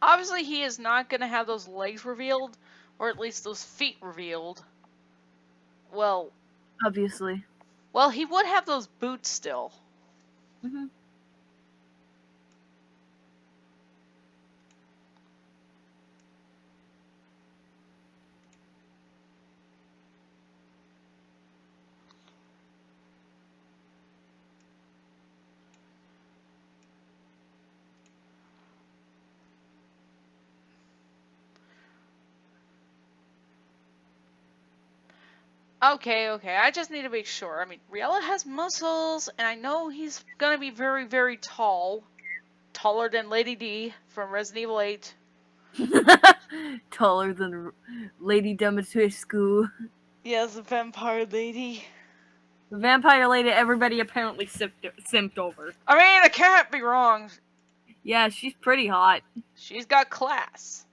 Speaker 1: Obviously, he is not going to have those legs revealed, or at least those feet revealed. Well,
Speaker 2: Obviously.
Speaker 1: he would have those boots still.
Speaker 2: Mm-hmm.
Speaker 1: Okay, okay. I just need to make sure. I mean, Riella has muscles, and I know he's gonna be very, very tall. Taller than Lady D from Resident Evil 8.
Speaker 2: Taller than Lady Dimitrescu.
Speaker 1: Yes, the vampire lady.
Speaker 2: The vampire lady everybody apparently simped over.
Speaker 1: I mean, I can't be wrong.
Speaker 2: Yeah, she's pretty hot.
Speaker 1: She's got class.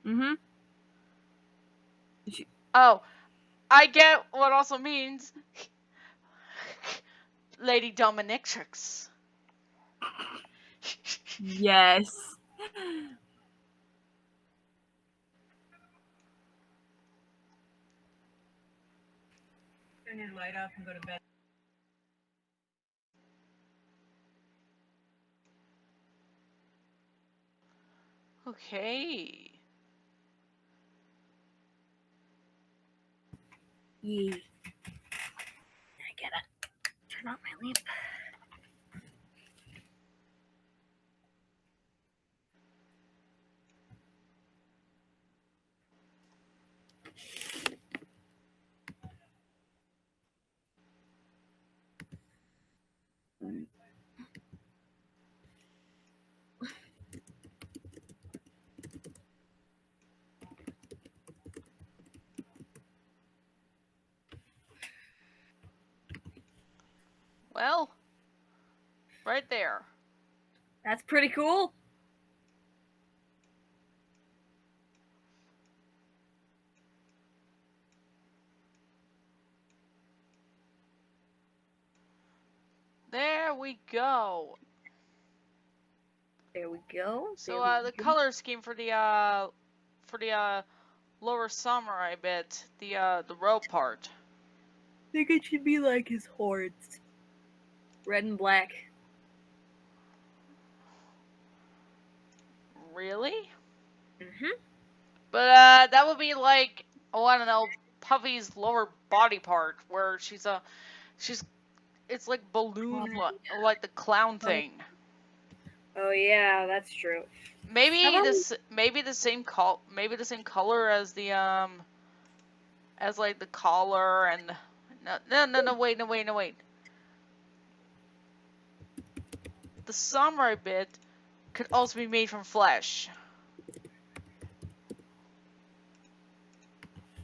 Speaker 2: Mm-hmm. She,
Speaker 1: Oh, I get what also means Lady Dominatrix.
Speaker 2: yes. Turn your light off and go to bed.
Speaker 1: Okay.
Speaker 2: Yeah. I gotta turn on my lamp.
Speaker 1: Well, right there.
Speaker 2: That's pretty cool.
Speaker 1: There we go.
Speaker 2: There we go.
Speaker 1: So the color scheme for the lower samurai bit, the robe part.
Speaker 2: I think it should be like his horns. Red and black.
Speaker 1: Really?
Speaker 2: Mm-hmm.
Speaker 1: But that would be like, oh, I don't know, Puffy's lower body part, where she's it's like balloon like the clown thing.
Speaker 2: Oh yeah, that's true.
Speaker 1: Maybe the same color as the as like the collar and no wait. The samurai bit could also be made from flesh.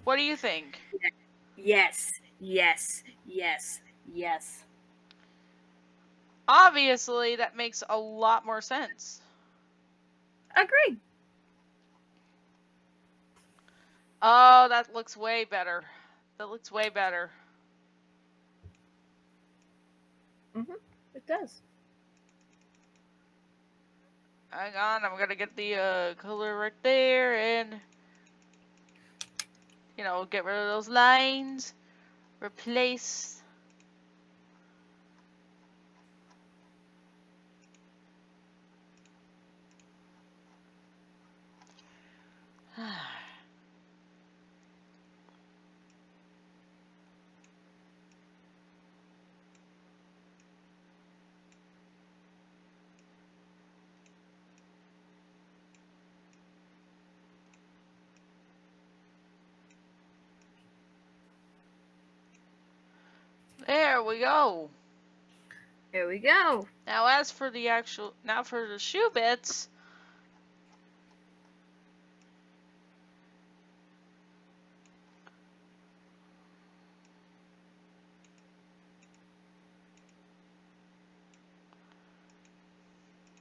Speaker 1: What do you think?
Speaker 2: Yes. Yes. Yes. Yes.
Speaker 1: Obviously, that makes a lot more sense.
Speaker 2: Agreed.
Speaker 1: Oh, that looks way better. That looks way better.
Speaker 2: Mm-hmm. It does.
Speaker 1: Hang on, I'm gonna get the color right there and, you know, get rid of those lines. Replace. There we go.
Speaker 2: There we go.
Speaker 1: Now as for now for the shoe bits.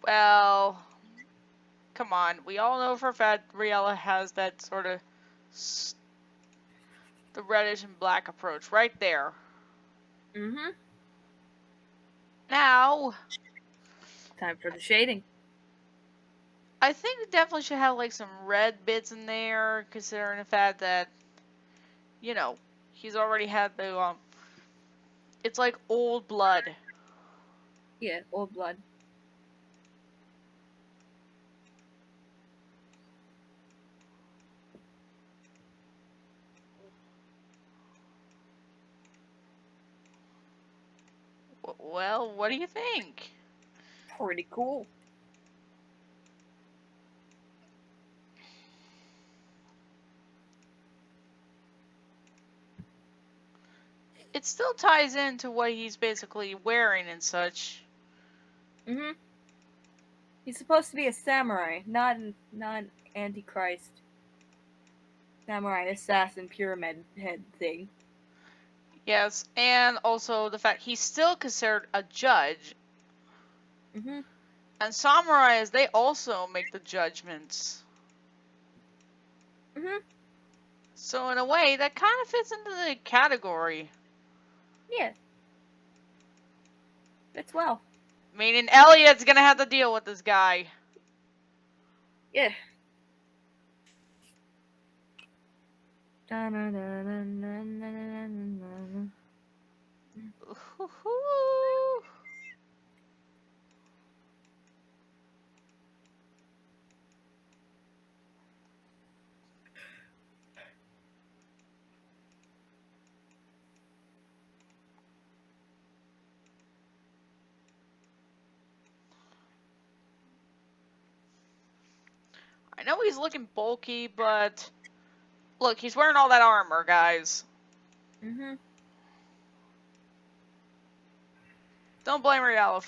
Speaker 1: Well, come on. We all know for a fact Riella has that sort of the reddish and black approach right there.
Speaker 2: Mm-hmm.
Speaker 1: Now,
Speaker 2: Time for the shading.
Speaker 1: I think we definitely should have like some red bits in there, considering the fact that, you know, he's already had the it's like old blood.
Speaker 2: Yeah, old blood.
Speaker 1: Well, what do you think?
Speaker 2: Pretty cool.
Speaker 1: it still ties into what he's basically wearing and such.
Speaker 2: Mhm. He's supposed to be a samurai, not an antichrist samurai assassin pyramid head thing.
Speaker 1: Yes, and also the fact he's still considered a judge.
Speaker 2: Mhm.
Speaker 1: And samurais, they also make the judgments.
Speaker 2: Mhm.
Speaker 1: So in a way, that kind of fits into the category.
Speaker 2: Yeah. Fits well.
Speaker 1: Meaning Elliot's gonna have to deal with this guy.
Speaker 2: Yeah.
Speaker 1: I know he's looking bulky, but look, he's wearing all that armor, guys.
Speaker 2: Mhm.
Speaker 1: Don't blame Riala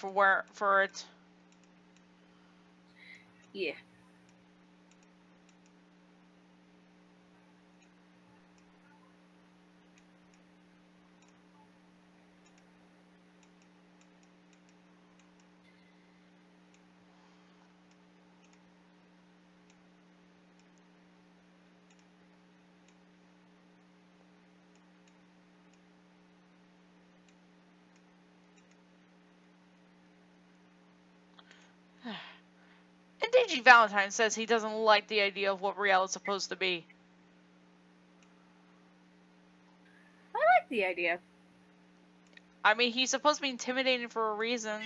Speaker 1: for it.
Speaker 2: Yeah.
Speaker 1: And DG Valentine says he doesn't like the idea of what Riel is supposed to be.
Speaker 2: I like the idea.
Speaker 1: I mean, he's supposed to be intimidating for a reason.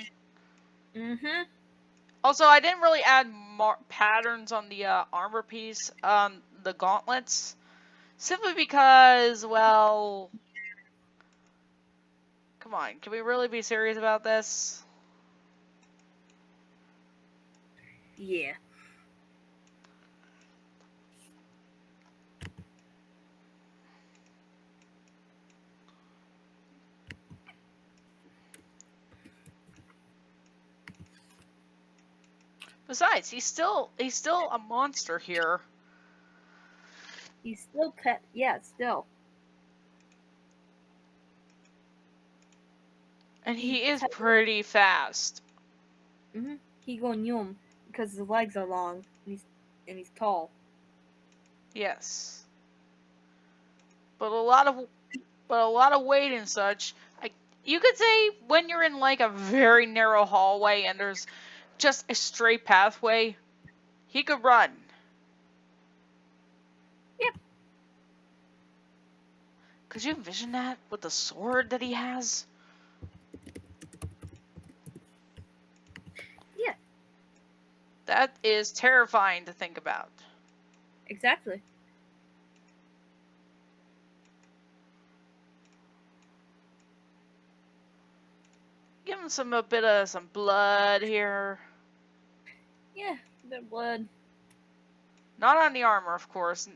Speaker 2: Mhm.
Speaker 1: Also, I didn't really add patterns on the armor piece, the gauntlets, simply because, well, come on, can we really be serious about this?
Speaker 2: Yeah.
Speaker 1: Besides, he's still a monster here,
Speaker 2: He's still pet. Yeah, still.
Speaker 1: and
Speaker 2: He's
Speaker 1: he is
Speaker 2: pet.
Speaker 1: pretty fast.
Speaker 2: Mhm. He go nyum because his legs are long and he's tall.
Speaker 1: Yes, but a lot of weight and such. You could say when you're in like a very narrow hallway and there's just a straight pathway, he could run.
Speaker 2: Yep.
Speaker 1: Could you envision that with the sword that he has?
Speaker 2: Yeah.
Speaker 1: That is terrifying to think about.
Speaker 2: Exactly.
Speaker 1: Give him a bit of some blood here.
Speaker 2: Yeah. The blood.
Speaker 1: Not on the armor, of course.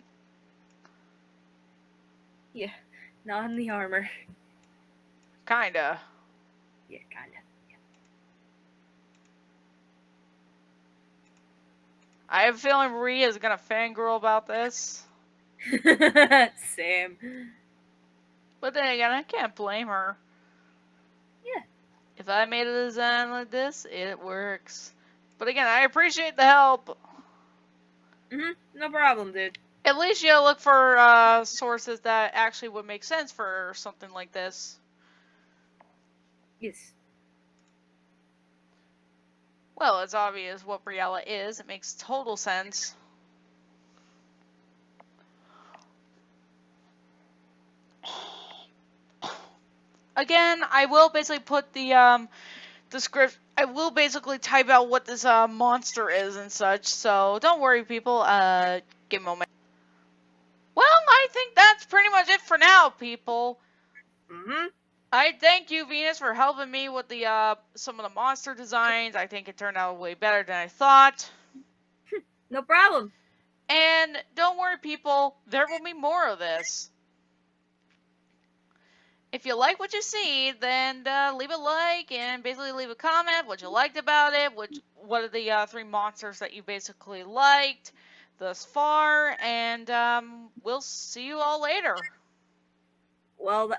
Speaker 2: Yeah. Not in the armor.
Speaker 1: Kinda.
Speaker 2: Yeah, kinda.
Speaker 1: I have a feeling Rhea is gonna fangirl about this.
Speaker 2: Sam.
Speaker 1: But then again, I can't blame her.
Speaker 2: Yeah.
Speaker 1: If I made a design like this, it works. But again, I appreciate the help.
Speaker 2: Mhm. No problem, dude.
Speaker 1: At least you look for sources that actually would make sense for something like this.
Speaker 2: Yes.
Speaker 1: Well, it's obvious what Briella is. It makes total sense. Again, I will basically put the script. I will basically type out what this monster is and such. So don't worry, people. Give me a moment. Well, I think that's pretty much it for now, people.
Speaker 2: Mhm.
Speaker 1: I thank you, Venus, for helping me with the some of the monster designs. I think it turned out way better than I thought.
Speaker 2: No problem.
Speaker 1: And don't worry, people, there will be more of this. If you like what you see, then leave a like and basically leave a comment what you liked about it, what are the three monsters that you basically liked thus far, and we'll see you all later.
Speaker 2: Well,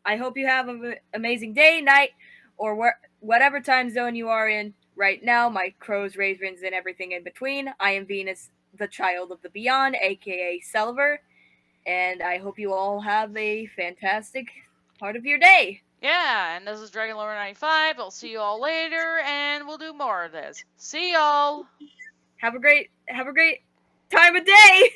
Speaker 2: I hope you have an amazing day, night, or whatever time zone you are in right now. My crows, ravens, and everything in between. I am Venus, the child of the beyond, aka Selver, and I hope you all have a fantastic part of your day.
Speaker 1: Yeah, and this is Dragon Lore 95. I'll see you all later, and we'll do more of this. See y'all!
Speaker 2: Have a great time of day.